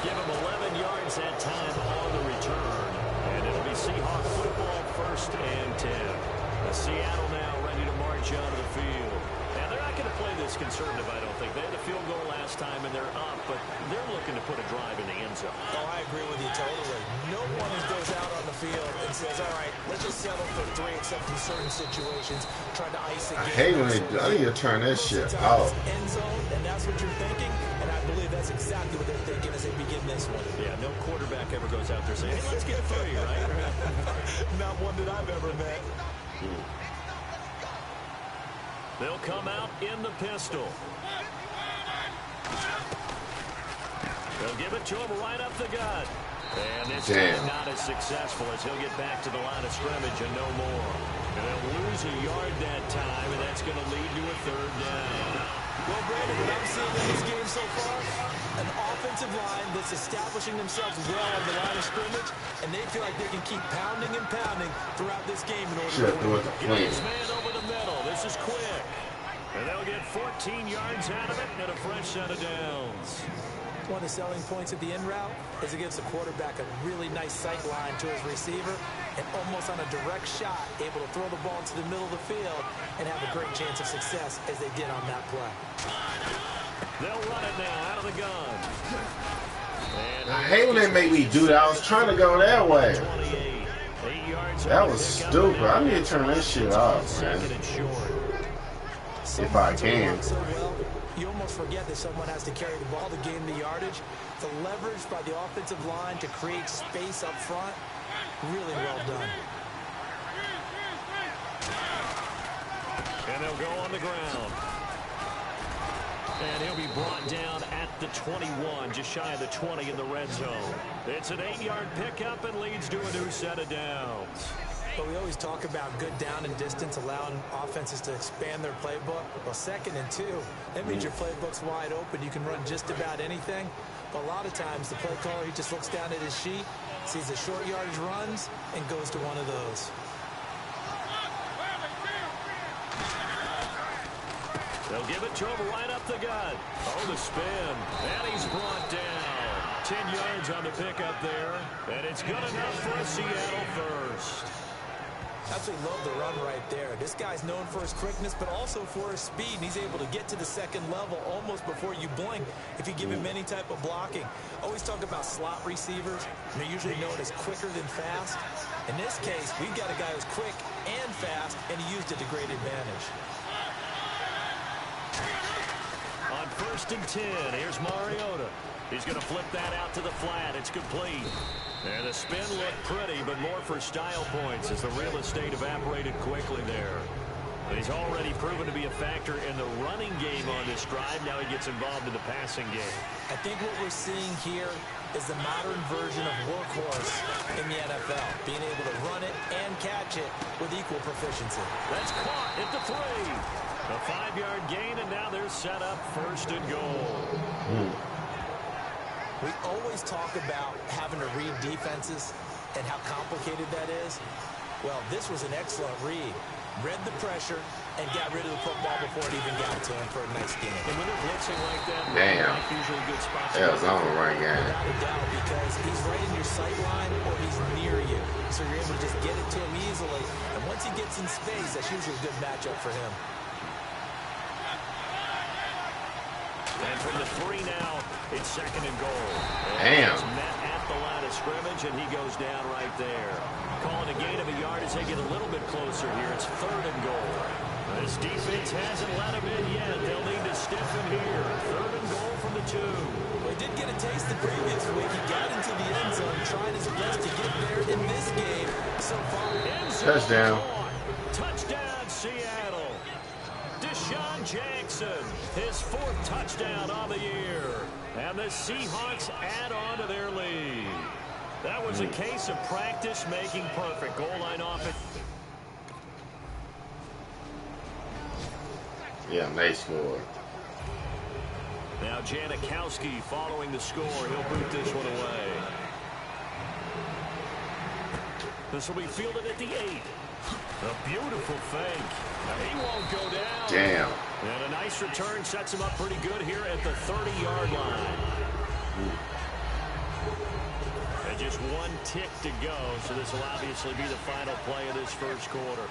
Give him 11 yards that time on the return. And it'll be Seahawk football 1st and 10. Seattle now ready to march out of the field. And they're not going to play this conservative, I don't think. They had a field goal last time, and they're up, but they're looking to put a drive in the end zone. Oh, I agree with you totally. No one goes out on the field and says, all right, let's just settle for 3, except in certain situations, trying to ice the game. I hate when I need to turn that shit off. End zone, and that's what you're thinking, and I believe that's exactly what they're thinking as they begin this one. Yeah, no quarterback ever goes out there saying, hey, let's get 3, right? Not one that I've ever met. They'll come out in the pistol. They'll give it to him right up the gut. And this time not as successful as he'll get back to the line of scrimmage and no more. And they'll lose a yard that time, and that's going to lead to a third down. Well, Brandon, what I'm seeing in this game so far, an offensive line that's establishing themselves well on the line of scrimmage, and they feel like they can keep pounding and pounding throughout this game in order to win. Get this man over the middle. This is quick. And they'll get 14 yards out of it and a fresh set of downs. One of the selling points of the in route is it gives the quarterback a really nice sight line to his receiver and almost on a direct shot able to throw the ball to the middle of the field and have a great chance of success as they did on that play. They'll run it now out of the gun. And I hate when they make me do that. I was trying to go that way. That was stupid. I need to turn that shit off, man. If I can. You almost forget that someone has to carry the ball to gain the yardage. The leverage by the offensive line to create space up front, really well done. And they'll go on the ground. And he'll be brought down at the 21, just shy of the 20 in the red zone. It's an 8-yard pickup and leads to a new set of downs. But we always talk about good down and distance, allowing offenses to expand their playbook. Well, 2nd and 2, that means your playbook's wide open. You can run just about anything. But a lot of times, the play caller, he just looks down at his sheet, sees the short yardage runs, and goes to one of those. They'll give it to him right up the gut. Oh, the spin. And he's brought down. 10 yards on the pickup there. And it's good enough for a Seattle first. Absolutely love the run right there. This guy's known for his quickness, but also for his speed. And he's able to get to the second level almost before you blink if you give him any type of blocking. Always talk about slot receivers. And they're usually known as quicker than fast. In this case, we've got a guy who's quick and fast, and he used it to great advantage. On 1st and 10, here's Mariota. He's going to flip that out to the flat. It's complete. And the spin looked pretty, but more for style points as the real estate evaporated quickly there. But he's already proven to be a factor in the running game on this drive. Now he gets involved in the passing game. I think what we're seeing here is the modern version of workhorse in the NFL, being able to run it and catch it with equal proficiency. That's caught at the 3. A 5-yard gain, and now they're set up 1st and goal. We always talk about having to read defenses and how complicated that is. Well, this was an excellent read. Read the pressure and got rid of the football before it even got to him for a nice gain. And when they're blitzing like that, damn. usually good spots. Yeah, it's on the right game. Without a doubt, because he's right in your sight line or he's near you. So you're able to just get it to him easily. And once he gets in space, that's usually a good matchup for him. And from the 3 now, it's 2nd and goal. Damn. He's met at the line of scrimmage, and he goes down right there. Calling a gain of a yard as they get a little bit closer here. It's 3rd and goal. This defense hasn't let him in yet. They'll need to stiffen here. 3rd and goal from the 2. Well, he did get a taste the previous week. He got into the end zone, trying his best to get there in this game so far. Touchdown. Touchdown, Seattle. Deshaun Jackson, his 4th touchdown on the year. And the Seahawks add on to their lead. That was a case of practice making perfect. Goal line offense. Yeah, they scored. Now Janikowski following the score. He'll boot this one away. This will be fielded at the 8. A beautiful fake. He won't go down. Damn. And a nice return sets him up pretty good here at the 30-yard line. And just 1 tick to go, so this will obviously be the final play of this 1st quarter.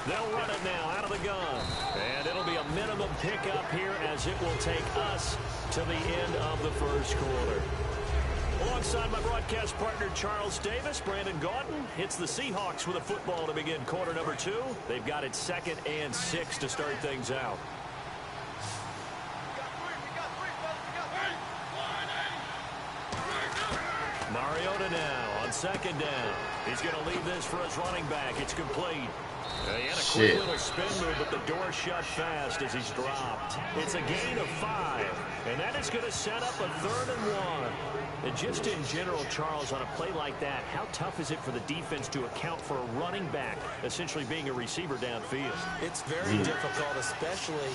They'll run it now out of the gun. And it'll be a minimum pickup here as it will take us to the end of the 1st quarter. Alongside my broadcast partner, Charles Davis, Brandon Gaudin hits the Seahawks with a football to begin quarter number 2. They've got it 2nd and 6 to start things out. Mariota now on on second down. He's going to leave this for his running back. It's complete. He had a Shit. quick little spin move, but the door shut fast as he's dropped. It's a gain of 5, and that is going to set up a 3rd and 1. And just in general, Charles, on a play like that, how tough is it for the defense to account for a running back essentially being a receiver downfield? It's very difficult, especially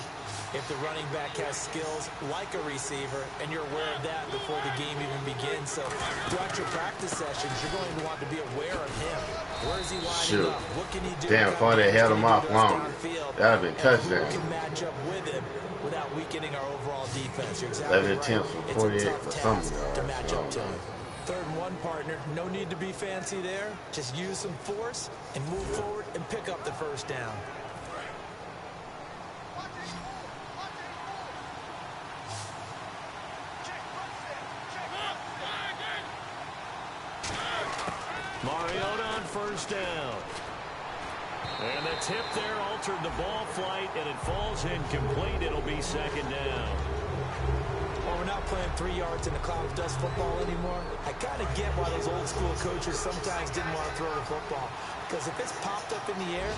if the running back has skills like a receiver, and you're aware of that before the game even begins. So throughout your practice sessions, you're going to want to be aware of him. Where is he lining up? What can he do? Damn, far they held him off longer. That would have been touchdown. Who can match up with him without weakening our overall defense? You're exactly 11 right. attempts for It's a 48 tough for task some to match up yards. to him. 3rd and 1, partner. No need to be fancy there. Just use some force and move forward and pick up the first down. Mariota on first down. And the tip there altered the ball flight, and it falls incomplete. It'll be second down. Well, we're not playing 3 yards in a cloud of dust football anymore. I kind of get why those old school coaches sometimes didn't want to throw the football. Because if it's popped up in the air,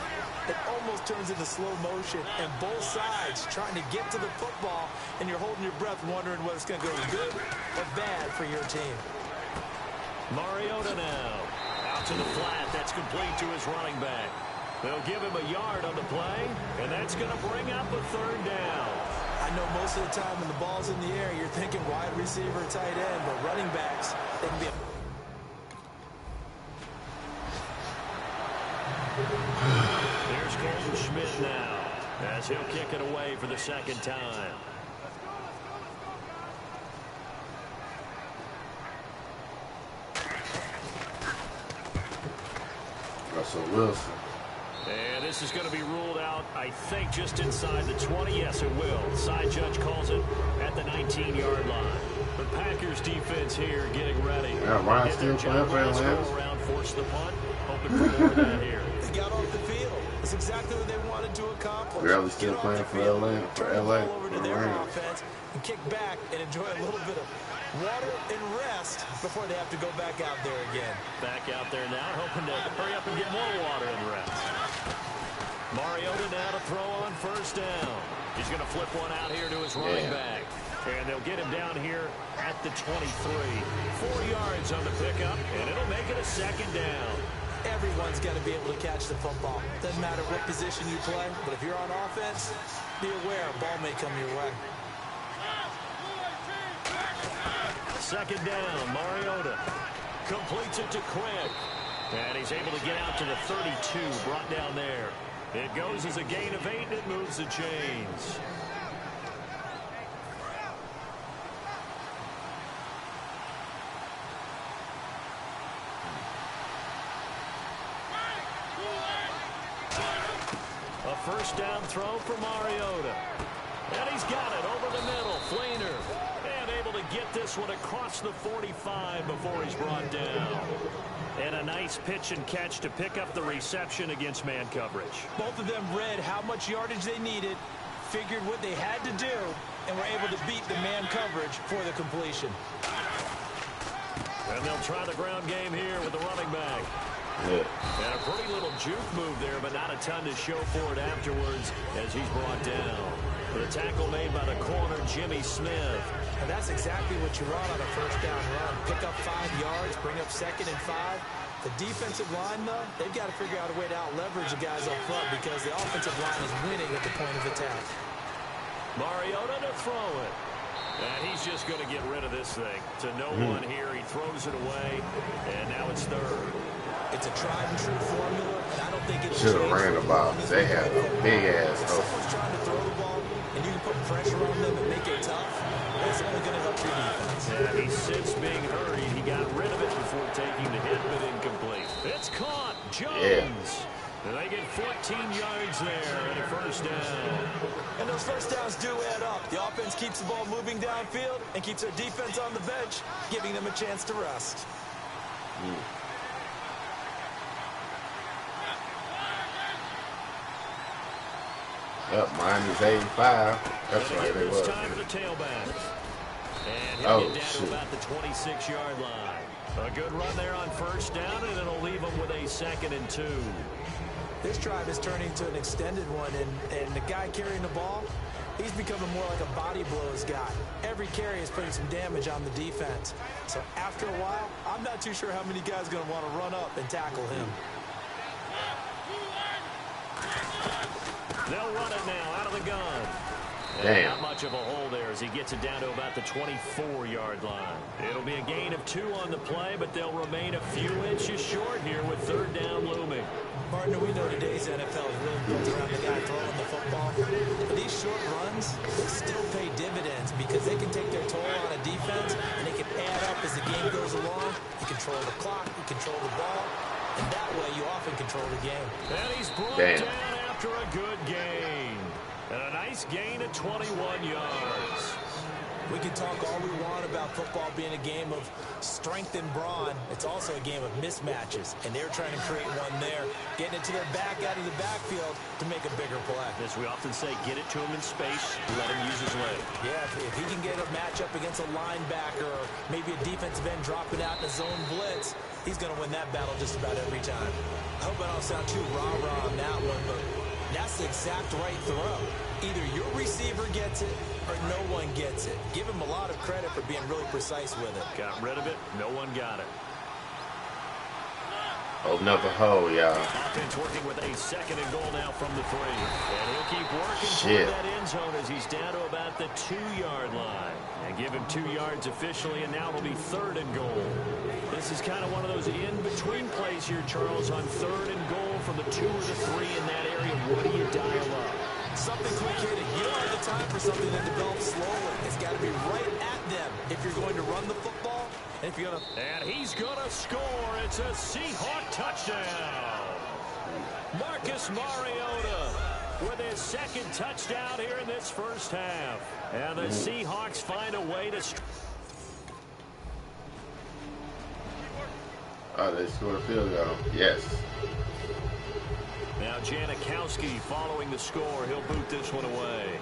it almost turns into slow motion. And both sides trying to get to the football, and you're holding your breath wondering whether it's going to go good or bad for your team. Mariota now. Out to the flat. That's complete to his running back. They'll give him a yard on the play, and that's going to bring up a 3rd down. I know most of the time when the ball's in the air, you're thinking wide receiver, tight end, but running backs, they can be Here's Colton Schmidt now, as he'll kick it away for the 2nd time. Russell Wilson. And this is going to be ruled out, I think, just inside the 20. Yes, it will. Side judge calls it at the 19-yard line. The Packers defense here getting ready. Yeah, Ryan still playing for Atlanta. Around, force the punt. Hoping for more of that here. They got off the field. That's exactly what they wanted to accomplish. Barely still Get off playing the for field, LA, for turn the LA, ball over to for their Rams. offense and kick back and enjoy a little bit of water and rest before they have to go back out there again. Back out there now, hoping to hurry up and get more water and rest. Mariota now to throw on first down. He's going to flip one out here to his running back. And they'll get him down here at the 23. 4 yards on the pickup, and it'll make it a 2nd down. Everyone's got to be able to catch the football. Doesn't matter what position you play, but if you're on offense, be aware a ball may come your way. 2nd down, Mariota completes it to Quick. And he's able to get out to the 32, brought down there. It goes as a gain of 8, and it moves the chains. A first down throw for Mariota. And he's got it over the middle. Fleener. And able to get this one across the 45 before he's brought down. And a nice pitch and catch to pick up the reception against man coverage. Both of them read how much yardage they needed, figured what they had to do, and were able to beat the man coverage for the completion. And they'll try the ground game here with the running back. Yeah. And a pretty little juke move there, but not a ton to show for it afterwards as he's brought down. The tackle made by the corner, Jimmy Smith. And that's exactly what you want on a first down run. Pick up 5 yards, bring up 2nd and 5. The defensive line, though, they've got to figure out a way to out-leverage the guys up front because the offensive line is winning at the point of attack. Mariota to throw it. And he's just going to get rid of this thing. To no one here. He throws it away, and now it's 3rd. It's a tried-and-true formula, and I don't think it'll Should have change. ran the ball. They had a big-ass If hole. someone's trying to throw the ball, and you can put pressure on them and make it tough, that's only going to help your defense. Yeah, he sits being hurried. He got rid of it before taking the hit, but incomplete. It's caught. Jones. And they get 14 yards there and a first down. And those first downs do add up. The offense keeps the ball moving downfield and keeps their defense on the bench, giving them a chance to rest. Yep, mine is 85. That's right, they This was. time to the tailback. And he'll get down to about the 26-yard line. A good run there on first down, and it'll leave him with a 2nd and 2. This drive is turning to an extended one, and the guy carrying the ball, he's becoming more like a body blows guy. Every carry is putting some damage on the defense. So after a while, I'm not too sure how many guys are going to want to run up and tackle him. They'll run it now out of the gun. Damn. Not much of a hole there as he gets it down to about the 24-yard line. It'll be a gain of 2 on the play, but they'll remain a few inches short here with 3rd down looming. Partner, we know today's NFL is really built around the guy throwing the football. But these short runs still pay dividends because they can take their toll on a defense, and they can add up as the game goes along. You control the clock, you control the ball, and that way you often control the game. And he's brought down after a good gain. And a nice gain of 21 yards. We can talk all we want about football being a game of strength and brawn. It's also a game of mismatches, and they're trying to create one there, getting it to their back out of the backfield to make a bigger play. As we often say, get it to him in space, let him use his leg. Yeah, if he can get a matchup against a linebacker or maybe a defensive end dropping out in a zone blitz, he's going to win that battle just about every time. I hope I don't sound too rah-rah on that one, but that's the exact right throw. Either your receiver gets it or no one gets it. Give him a lot of credit for being really precise with it. Got rid of it. No one got it. Open up a hole, y'all. Offense working with a 2nd and goal now from the 3. And he'll keep working toward that end zone as he's down to about the 2-yard line. And give him 2 yards officially, and now it'll be 3rd and goal. This is kind of one of those in-between plays here, Charles, on 3rd and goal from the 2 or the 3 in that area. What do you dial up? Something quick hitting. You don't have the time for something that develops slowly. It's got to be right at them if you're going to run the football. And if you're going to... And he's going to score. It's a Seahawk touchdown. Marcus Mariota with his 2nd touchdown here in this first half. And the Seahawks find a way to... Oh, they scored a field goal. Yes. Now Janikowski following the score. He'll boot this one away.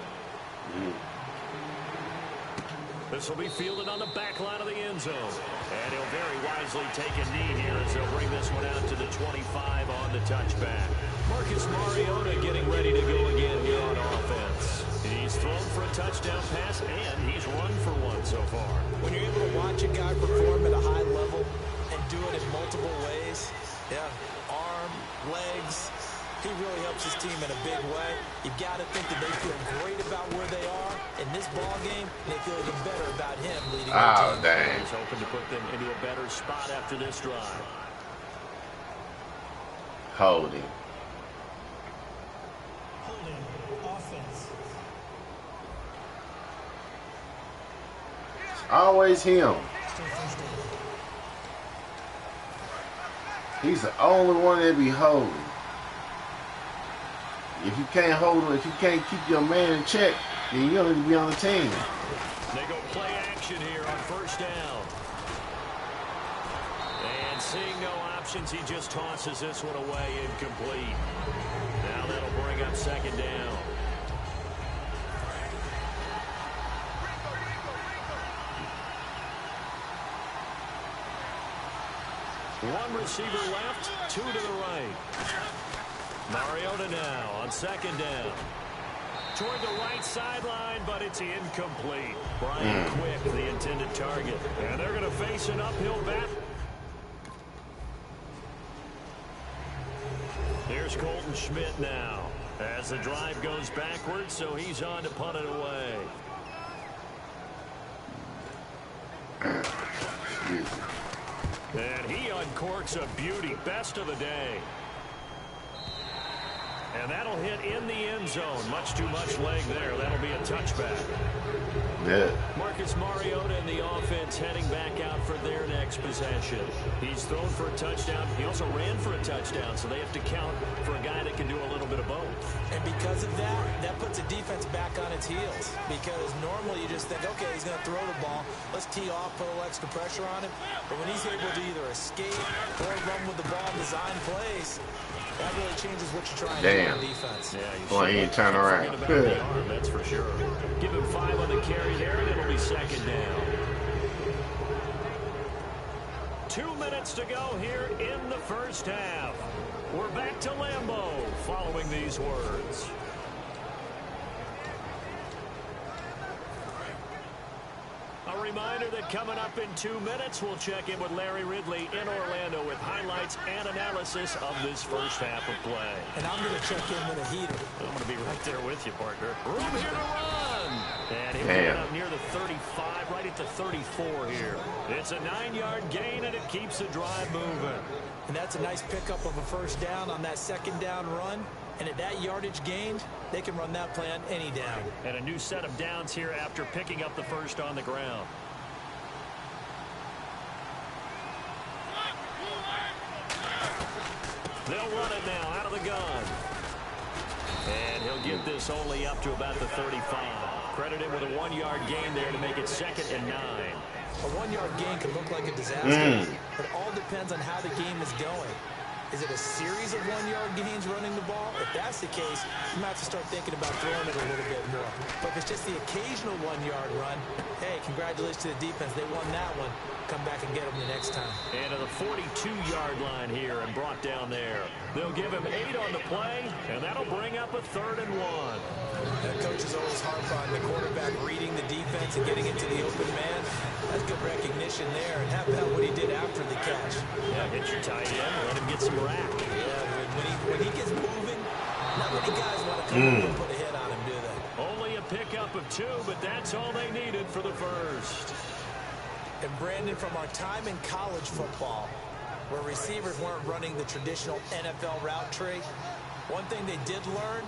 This will be fielded on the back line of the end zone. And he'll very wisely take a knee here as they'll bring this one out to the 25 on the touchback. Marcus Mariota getting ready to go again here on offense. He's thrown for a touchdown pass, and he's run for one so far. When you're able to watch a guy perform at a high level and do it in multiple ways, arm, legs, he really helps his team in a big way. You've got to think that they feel great about where they are in this ball game, and they feel even better about him leading their team. Dang. He's hoping to put them into a better spot after this drive. Holding. Holding. Offense. Always him. Still first down. He's the only one that be holding. If you can't hold him, if you can't keep your man in check, then you don't need to be on the team. They go play action here on first down. And seeing no options, he just tosses this one away, incomplete. Now that'll bring up 2nd down. One receiver left, 2 to the right. Mariota now on 2nd down. Toward the right sideline, but it's incomplete. Brian Quick, the intended target. And they're going to face an uphill bat. Here's Colton Schmidt now as the drive goes backwards, so he's on to punt it away. And he uncorks a beauty. Best of the day. And that'll hit in the end zone. Much too much leg there. That'll be a touchback. Yeah. Marcus Mariota and the offense heading back out for their next possession. He's thrown for a touchdown. He also ran for a touchdown, so they have to count for a guy that can do a little bit of both. And because of that, that puts the defense back on its heels. Because normally you just think, okay, he's going to throw the ball. Let's tee off, put a little extra pressure on him. But when he's able to either escape or run with the ball and design plays, that really changes what you're trying to do on defense. Yeah, Boy, he ain't turn around. About the arm, that's for sure. Give him 5 on the carry there, and it'll be 2nd down. 2 minutes to go here in the first half. We're back to Lambeau following these words. A reminder that coming up in 2 minutes, we'll check in with Larry Ridley in Orlando with highlights and analysis of this first half of play. And I'm going to check in with a heater. I'm going to be right there with you, partner. Room here to run. And he'll get up near the 35, right at the 34 here. It's a 9-yard gain, and it keeps the drive moving. And that's a nice pickup of a first down on that second down run. And at that yardage gained, they can run that play on any down. And a new set of downs here after picking up the first on the ground. They'll run it now out of the gun. And he'll get this only up to about the 35. Credited with a 1-yard gain there to make it 2nd and 9. A 1-yard gain can look like a disaster, but it all depends on how the game is going. Is it a series of 1-yard gains running the ball? If that's the case, you might have to start thinking about throwing it a little bit more. But if it's just the occasional 1-yard run, hey, congratulations to the defense. They won that one. Come back and get them the next time. And to the 42-yard line here and brought down there. They'll give him 8 on the play, and that'll bring up a 3rd and 1. The coaches always harp on the quarterback reading the defense and getting into the open man. That's good recognition there. And how about what he did after the catch? Yeah, hit your tight end, let him get some rack. Yeah, when he gets moving, not many guys want to come over and put a hit on him, do they? Only a pickup of 2, but that's all they needed for the first. And Brandon, from our time in college football, where receivers weren't running the traditional NFL route tree, one thing they did learn,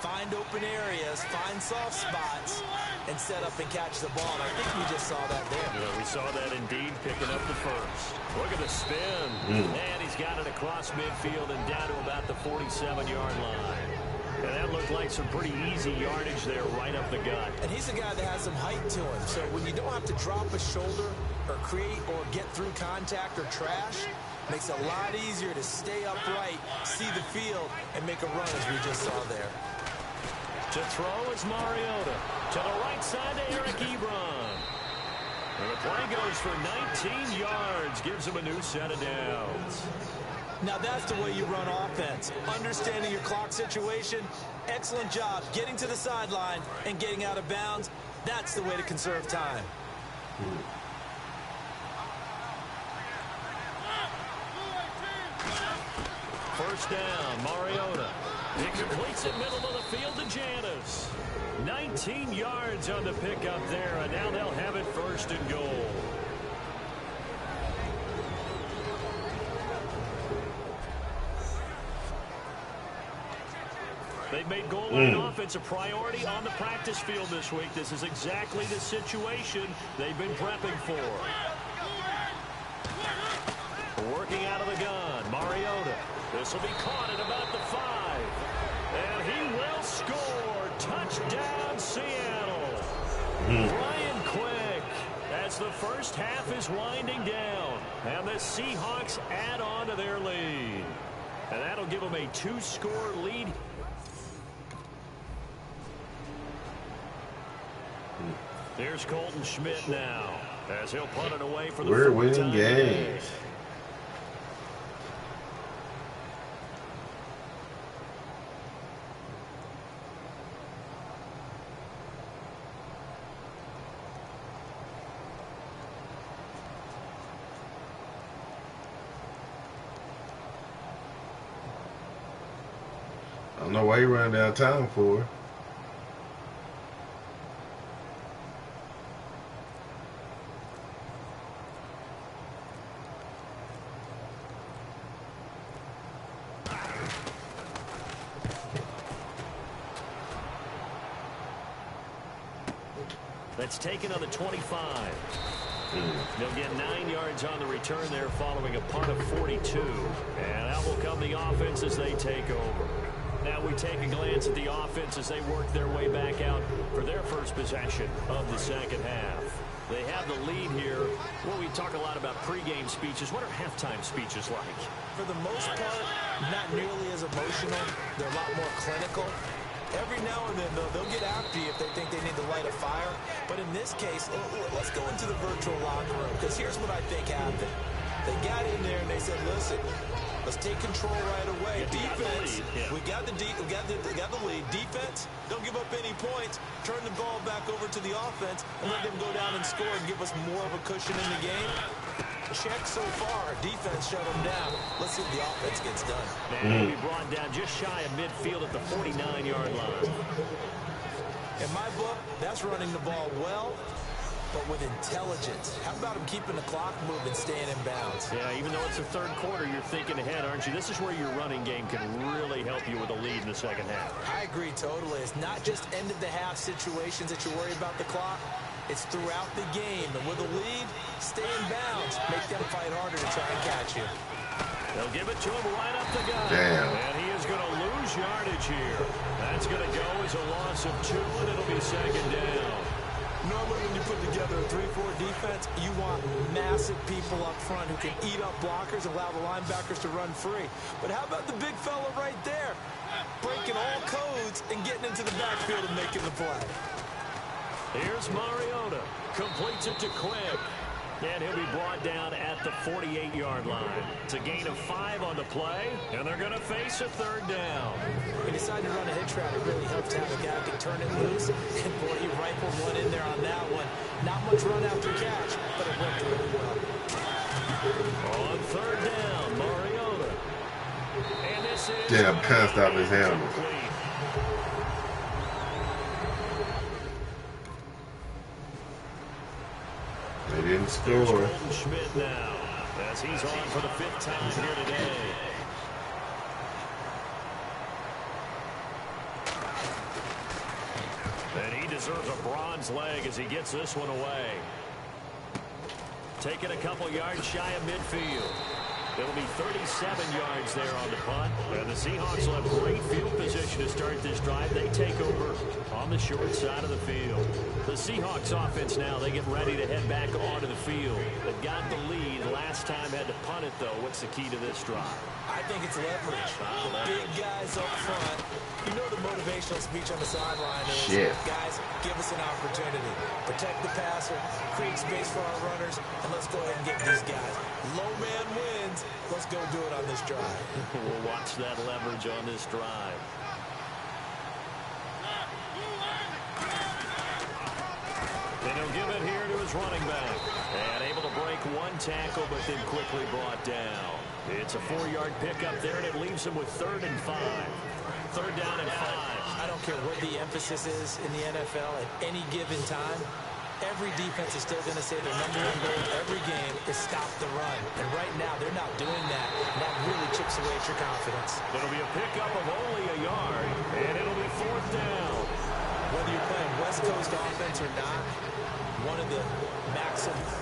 find open areas, find soft spots, and set up and catch the ball. And I think we just saw that there. Yeah, we saw that indeed, picking up the first. Look at the spin. And he's got it across midfield and down to about the 47-yard line. And that looked like some pretty easy yardage there right up the gut. And he's a guy that has some height to him. So when you don't have to drop a shoulder or create or get through contact or trash, makes it a lot easier to stay upright, see the field, and make a run as we just saw there. To throw is Mariota. To the right side to Eric Ebron. And the play goes for 19 yards. Gives him a new set of downs. Now that's the way you run offense. Understanding your clock situation. Excellent job getting to the sideline and getting out of bounds. That's the way to conserve time. First down, Mariota. He completes it middle of the field to Janis. 19 yards on the pickup there, and now they'll have it 1st and goal. They've made goal line offense a priority on the practice field this week. This is exactly the situation they've been prepping for. Working out of the gun, Mariota. This will be caught at about the 5. And he will score. Touchdown, Seattle. Ryan Quick, as the first half is winding down. And the Seahawks add on to their lead. And that'll give them a 2-score lead. Here's Colton Schmidt now, as he'll punt it away for the We're 4th winning time games. today. I don't know why you running down time for. That's taken on the 25. They'll get 9 yards on the return there following a punt of 42. And out will come the offense as they take over. Now we take a glance at the offense as they work their way back out for their first possession of the second half. They have the lead here. Well, we talk a lot about pregame speeches. What are halftime speeches like? For the most part, not nearly as emotional. They're a lot more clinical. Every now and then, though, they'll get after you if they think they need to light a fire. But in this case, let's go into the virtual locker room, because here's what I think happened. They got in there and they said, listen, let's take control right away. Defense, we got the lead. Defense, don't give up any points. Turn the ball back over to the offense and let them go down and score and give us more of a cushion in the game. Check so far. Defense shut them down. Let's see if the offense gets done. And he'll be brought down just shy of midfield at the 49-yard line. In my book, that's running the ball well, but with intelligence. How about him keeping the clock moving, staying in bounds? Yeah, even though it's the third quarter, you're thinking ahead, aren't you? This is where your running game can really help you with a lead in the second half. I agree totally. It's not just end-of-the-half situations that you worry about the clock. It's throughout the game. And with a lead, stay in bounds. Make them fight harder to try and catch you. They'll give it to him right up the gut. Damn. And he is going to lose yardage here. That's going to go as a loss of 2, and it'll be second down. Normally when you put together a 3-4 defense, you want massive people up front who can eat up blockers and allow the linebackers to run free. But how about the big fella right there? Breaking all codes and getting into the backfield and making the play. Here's Mariota. Completes it to Quick. And he'll be brought down at the 48-yard line. It's a gain of 5 on the play, and they're going to face a third down. He decided to run a hitch route. It really helps to have a guy who can turn it loose. And, boy, he rifled one in there on that one. Not much run after catch, but it worked really well. On third down, Mariota. And this is... Damn, passed out his helmet. They didn't score. Schmidt now, as he's on for the 5th time here today. And he deserves a bronze leg as he gets this one away. Taking a couple yards shy of midfield. It'll be 37 yards there on the punt. And the Seahawks will have great field position to start this drive. They take over on the short side of the field. The Seahawks offense now, they get ready to head back onto the field. They've got the lead. Last time had to punt it, though. What's the key to this drive? I think it's leverage. Big guys up front. You know the motivational speech on the sideline is, guys, give us an opportunity. Protect the passer, create space for our runners, and let's go ahead and get these guys. Low man wins. Let's go do it on this drive. We'll watch that leverage on this drive. And he'll give it here to his running back. And able to break one tackle, but then quickly brought down. It's a 4-yard pickup there, and it leaves him with 3rd and 5. 3rd down and 5. I don't care what the emphasis is in the NFL at any given time. Every defense is still going to say their number 1 goal every game is stop the run. And right now, they're not doing that. And that really chips away at your confidence. It'll be a pickup of only a yard, and it'll be 4th down. Whether you're playing West Coast offense or not, one of the maxims.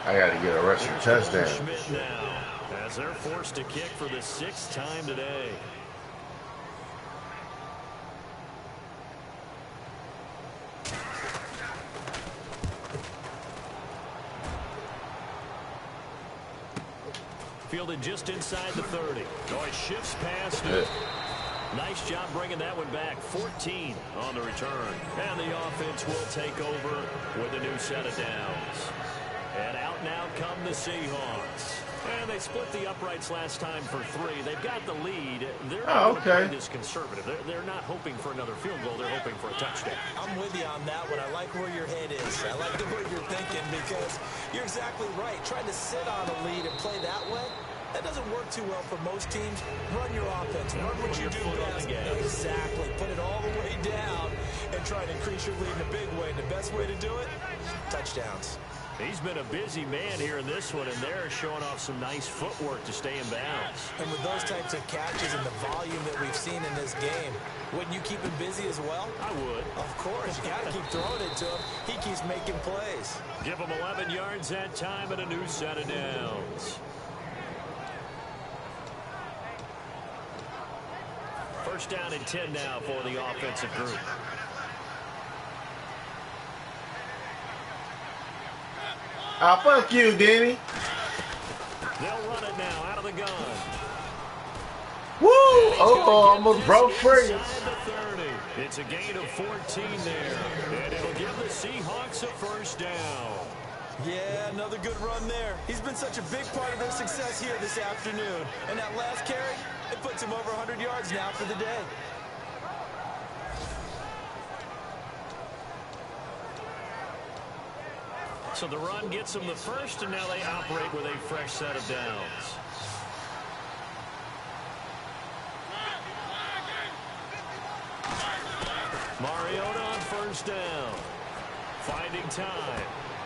I got to get a rushing touchdown. Schmidt now, as they're forced to kick for the 6th time today. Fielded just inside the 30. Oh, he shifts past it. Nice job bringing that one back. 14 on the return. And the offense will take over with a new set of downs. And out now come the Seahawks. And they split the uprights last time for 3. They've got the lead. They're not going to be this conservative. They're not hoping for another field goal. They're hoping for a touchdown. I'm with you on that one. I like where your head is. I like the way you're thinking because you're exactly right. Trying to sit on a lead and play that way, that doesn't work too well for most teams. Run your offense. Run what you do best. Exactly. Put it all the way down and try to increase your lead in a big way. And the best way to do it, touchdowns. He's been a busy man here in this one, and they're showing off some nice footwork to stay in bounds. And with those types of catches and the volume that we've seen in this game, wouldn't you keep him busy as well? I would. Of course. You got to keep throwing it to him. He keeps making plays. Give him 11 yards that time and a new set of downs. First down and 10 now for the offensive group. Ah, fuck you, Denny. They'll run it now out of the gun. Woo! Oh, almost broke free. It's a gain of 14 there. And it'll give the Seahawks a first down. Yeah, another good run there. He's been such a big part of their success here this afternoon. And that last carry, it puts him over 100 yards now for the day. So the run gets them the first, and now they operate with a fresh set of downs. Mariota on first down. Finding time.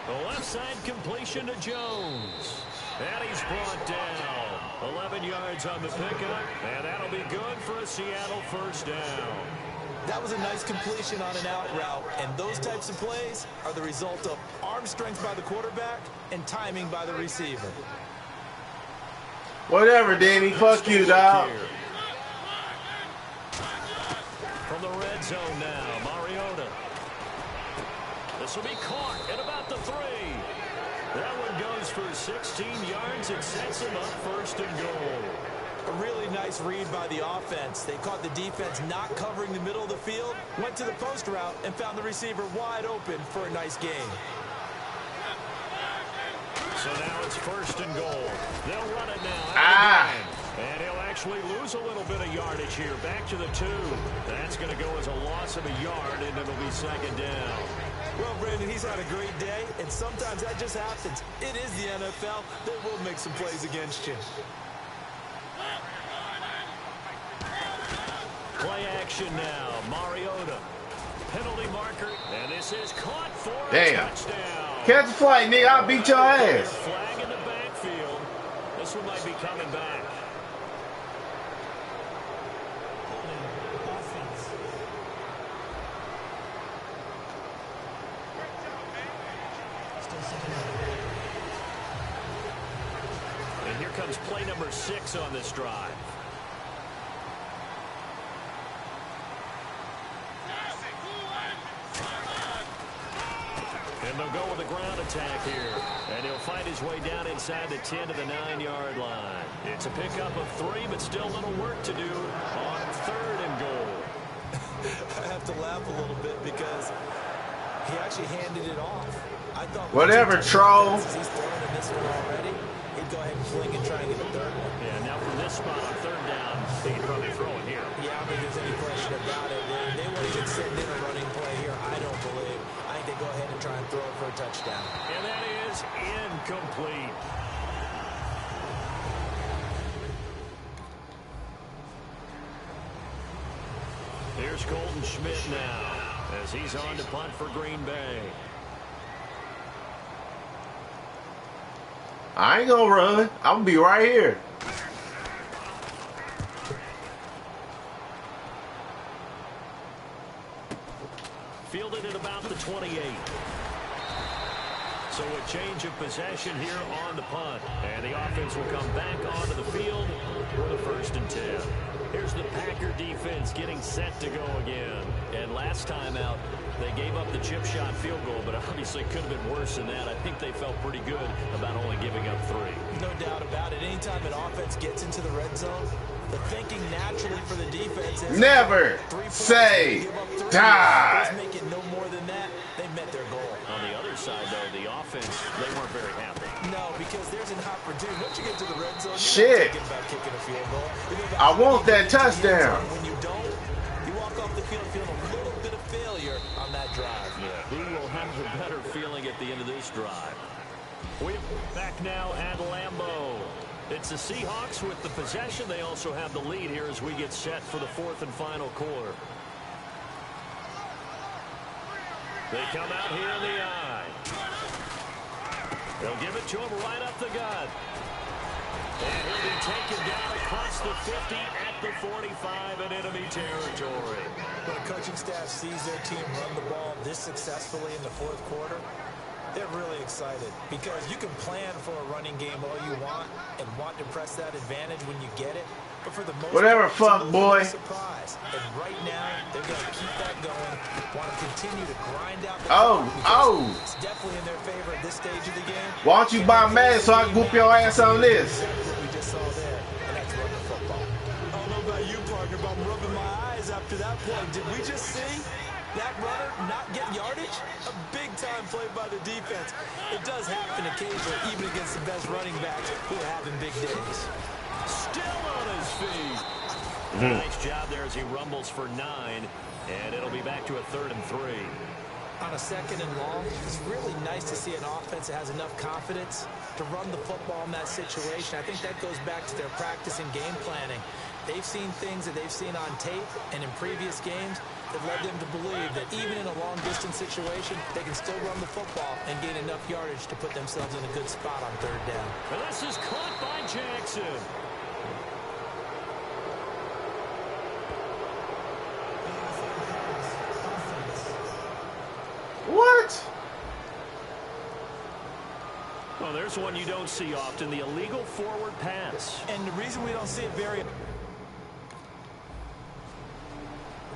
The left side completion to Jones. And he's brought down. 11 yards on the pickup, and that'll be good for a Seattle first down. That was a nice completion on an out route, and those types of plays are the result of arm strength by the quarterback and timing by the receiver. Whatever, Danny. Fuck you, dog. From the red zone now, Mariota. This will be caught at about the 3. That one goes for 16 yards. It sets him up first and goal. A really nice read by the offense. They caught the defense not covering the middle of the field, went to the post route, and found the receiver wide open for a nice gain. So now it's first and goal. They'll run it now. And he'll actually lose a little bit of yardage here. Back to the 2. That's going to go as a loss of a yard, and it'll be second down. Well, Brandon, he's had a great day, and sometimes that just happens. It is the NFL. They will make some plays against you. Play action now. Mariota. Penalty marker. And this is caught for a touchdown. Catch the flight, nigga. I'll beat your ass. Flag in the backfield. This one might be coming back. Offense. Still second down. And here comes play number 6 on this drive. And they'll go with a ground attack here. And he'll find his way down inside the 10 to the 9-yard line. It's a pickup of 3, but still a little work to do on 3rd and goal. I have to laugh a little bit because he actually handed it off. I thought whatever, troll. He's throwing in this one already. He'd go ahead and fling and try and get a 3rd one. Yeah, now from this spot on 3rd down, he can probably throw it here. Yeah, I don't think there's any question about it. They won't even send in a running play here, I don't believe. I think they go ahead and try and throw it for a touchdown. And that is incomplete. Here's Colton Schmidt now as he's on to punt for Green Bay. I ain't gonna run. I'm gonna be right here. Fielded at about the 28. So a change of possession here on the punt. And the offense will come back onto the field for the 1st and 10. Here's the Packer defense getting set to go again. And last time out, they gave up the chip shot field goal, but obviously could have been worse than that. I think they felt pretty good about only giving up 3. No doubt about it. Anytime an offense gets into the red zone, the thinking naturally for the defense is never say die. Let's make it no more than that. They met their goal. On the other side, though, the offense, they weren't very happy. No, because there's an opportunity. Once you get to the red zone, shit, you're about kicking a field goal. I want that touchdown. When you don't, you walk off the field feeling a little bit of failure on that drive. Yeah, who will have the better feeling at the end of this drive? We're back now at Lambeau. It's the Seahawks with the possession. They also have the lead here as we get set for the 4th and final quarter. They come out here in the eye. They'll give it to him right up the gut. And he'll be taken down across the 50 at the 45 in enemy territory. When a coaching staff sees their team run the ball this successfully in the 4th quarter, they're really excited because you can plan for a running game all you want and want to press that advantage when you get it. But for the most whatever, part, fuck boy. Surprise. And right now, they're going to keep that going. Want to continue to grind out the It's definitely in their favor at this stage of the game. Why don't you buy mad so I can whoop your ass on this? What we just saw there, and that's run the football. I don't know about you, partner, but I'm rubbing my eyes after that play. Did we just see that runner not get yardage? A big-time play by the defense. It does happen occasionally, even against the best running backs who are having big days. Still on his feet. Nice job there as he rumbles for 9, and it'll be back to a 3rd and 3. On a 2nd and long, it's really nice to see an offense that has enough confidence to run the football in that situation. I think that goes back to their practice and game planning. They've seen things that they've seen on tape and in previous games that led them to believe that even in a long-distance situation, they can still run the football and gain enough yardage to put themselves in a good spot on 3rd down. And this is caught by Jackson. What? Well, there's one you don't see often, the illegal forward pass. And the reason we don't see it very... When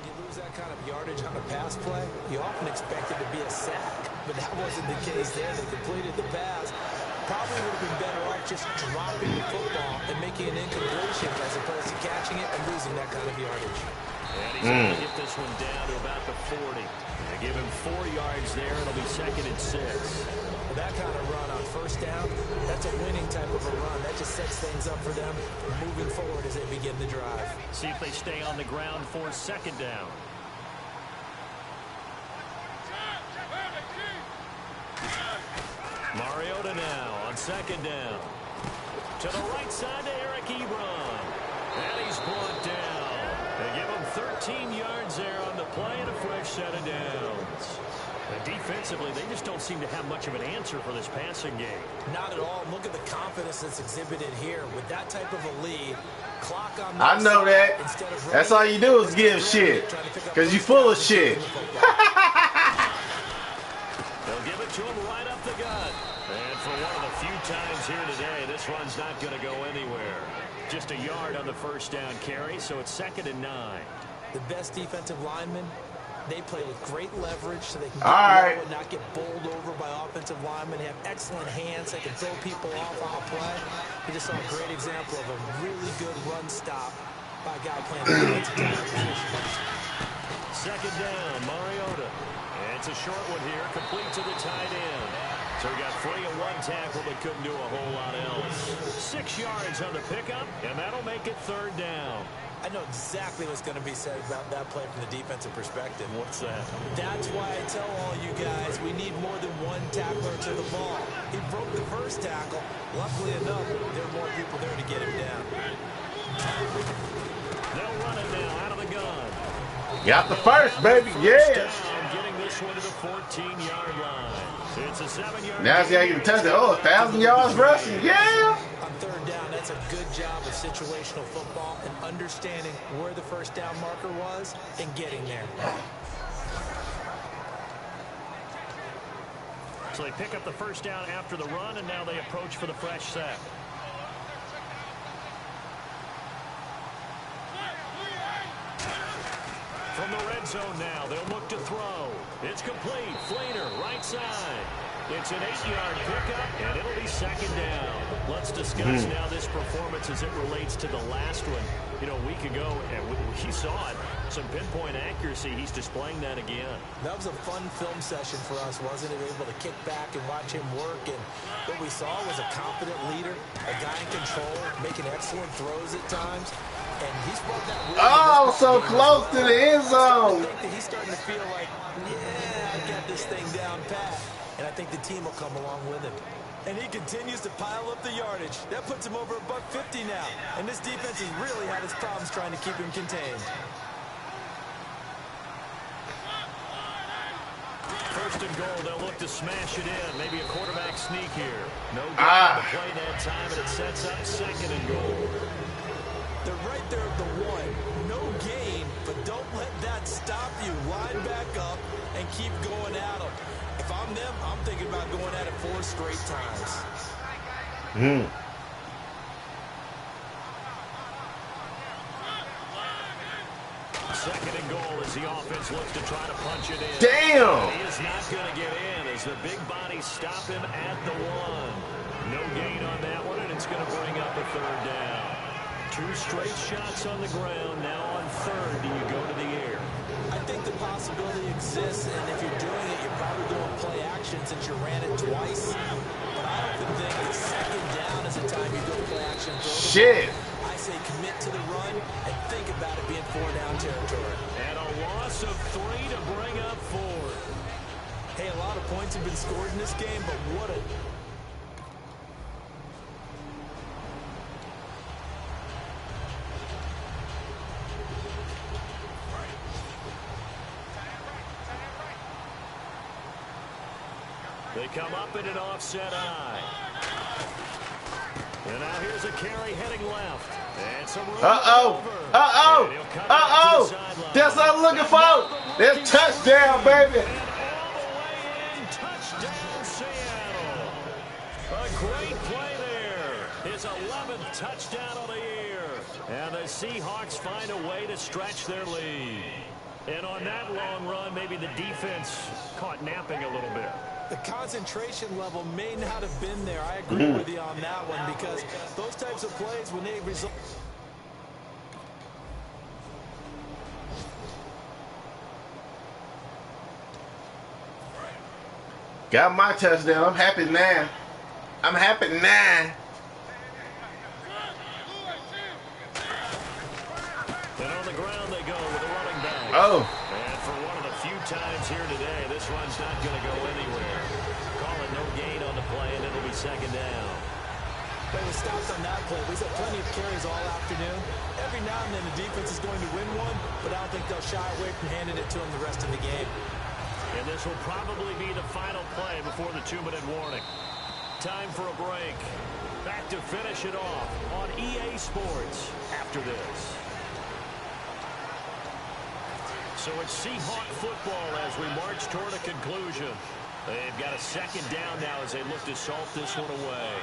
you lose that kind of yardage on a pass play, you often expect it to be a sack. But that wasn't the case there. They completed the pass. Probably would have been better off just dropping the football and making an incompletion as opposed to catching it and losing that kind of yardage. And he's going to get this one down to about the 40. They give him 4 yards there. It'll be 2nd and 6. Well, that kind of run on 1st down, that's a winning type of a run. That just sets things up for them moving forward as they begin the drive. See if they stay on the ground for 2nd down. Mariota now on 2nd down. To the right side to Eric Ebron. And he's brought down. They give him 13 yards there on the play and a fresh set of downs. And defensively, they just don't seem to have much of an answer for this passing game. Not at all. Look at the confidence that's exhibited here. With that type of a lead, clock on I know that. That's all you do is give shit. Because you full of shit. They'll give it to him right up the gut. And for one of the few times here today, this run's not going to go anywhere. Just a yard on the 1st down carry, so it's 2nd and 9. The best defensive linemen, they play with great leverage so they can get and not get bowled over by offensive linemen. They have excellent hands. They can throw people off on a play. We just saw a great example of a really good run stop by a guy playing the defensive tackle position. 2nd down, Mariota. And it's a short one here, complete to the tight end. So we got 3 and 1 tackle, but couldn't do a whole lot else. 6 yards on the pickup, and that'll make it 3rd down. I know exactly what's going to be said about that play from the defensive perspective. What's that? That's why I tell all you guys we need more than one tackler to the ball. He broke the 1st tackle. Luckily enough, there are more people there to get him down. They'll run it now out of the gun. Got the 1st, baby. Yeah. Getting this one to the 14-yard line. It's a 7-yard. Now he's got to get a touchdown. Oh, 1,000 yards rushing. Yeah. On 3rd down, that's a good job of situational football and understanding where the 1st down marker was and getting there. So they pick up the 1st down after the run, and now they approach for the fresh set. From the red zone now, they'll look to throw. It's complete. Flater, right side. It's an 8-yard pickup, and it'll be 2nd down. Let's discuss now this performance as it relates to the last one. You know, a week ago, and we saw it. Some pinpoint accuracy. He's displaying that again. That was a fun film session for us, wasn't it? Able to kick back and watch him work. And what we saw was a confident leader, a guy in control, making excellent throws at times. And he's brought that really so close to the end zone. I think that he's starting to feel like, yeah, I got this thing down pat. And I think the team will come along with him. And he continues to pile up the yardage. That puts him over $150 now. And this defense has really had its problems trying to keep him contained. 1st and goal, they'll look to smash it in. Maybe a quarterback sneak here. No good on the play that time, and it sets up 2nd and goal. They're right there at the 1. No gain, but don't let that stop you. Line back up and keep going at them. If I'm them, I'm thinking about going at it 4 straight times. 2nd and goal as the offense looks to try to punch it in. Damn! He is not going to get in as the big bodies stop him at the 1. No gain on that one, and it's going to bring up a 3rd down. 2 straight shots on the ground. Now on 3rd, do you go to the air? I think the possibility possibility exists, and if you're doing it, you're probably doing play action since you ran it twice. But I often think that second down is the time you go play action. Shit. I say commit to the run and think about it being 4-down territory. And a loss of 3 to bring up 4. Hey, a lot of points have been scored in this game, but what a... They come up in an offset eye. And now here's a carry heading left. And some room over. That's what I'm looking for. That's touchdown, baby. And all the way in, touchdown Seattle. A great play there. His 11th touchdown of the year. And the Seahawks find a way to stretch their lead. And on that long run, maybe the defense caught napping a little bit. The concentration level may not have been there. I agree with you on that one, because those types of plays, when they result... Got my touchdown. I'm happy now. I'm happy now. And on the ground they go with a running back. Oh. And for one of the few times here today, this run's not going to go anywhere. Call it no gain on the play, and it'll be second down. They were stopped on that play. We've had plenty of carries all afternoon. Every now and then the defense is going to win one, but I don't think they'll shy away from handing it to them the rest of the game. And this will probably be the final play before the 2-minute warning. Time for a break. Back to finish it off on EA Sports after this. So it's Seahawk football as we march toward a conclusion. They've got a second down now as they look to salt this one away.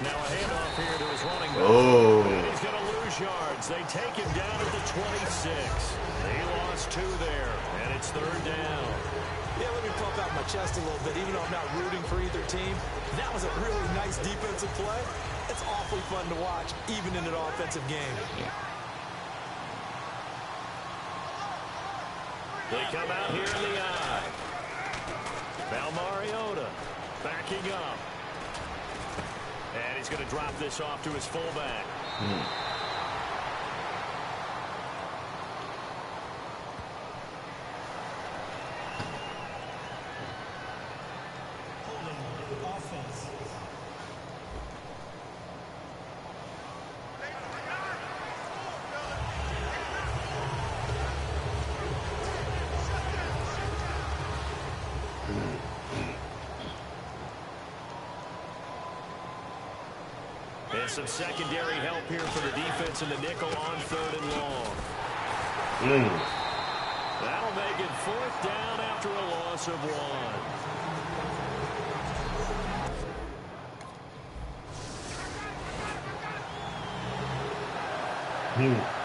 Now a handoff here to his running back. Oh. And he's going to lose yards. They take him down at the 26. He lost 2 there, and it's third down. Yeah, let me pump out my chest a little bit, even though I'm not rooting for either team. That was a really nice defensive play. It's awfully fun to watch, even in an offensive game. They come out here in the eye. Now Mariota backing up. And he's going to drop this off to his fullback. Holding offense. And some secondary help here for the defense in the nickel on 3rd and long. That'll make it 4th down after a loss of 1.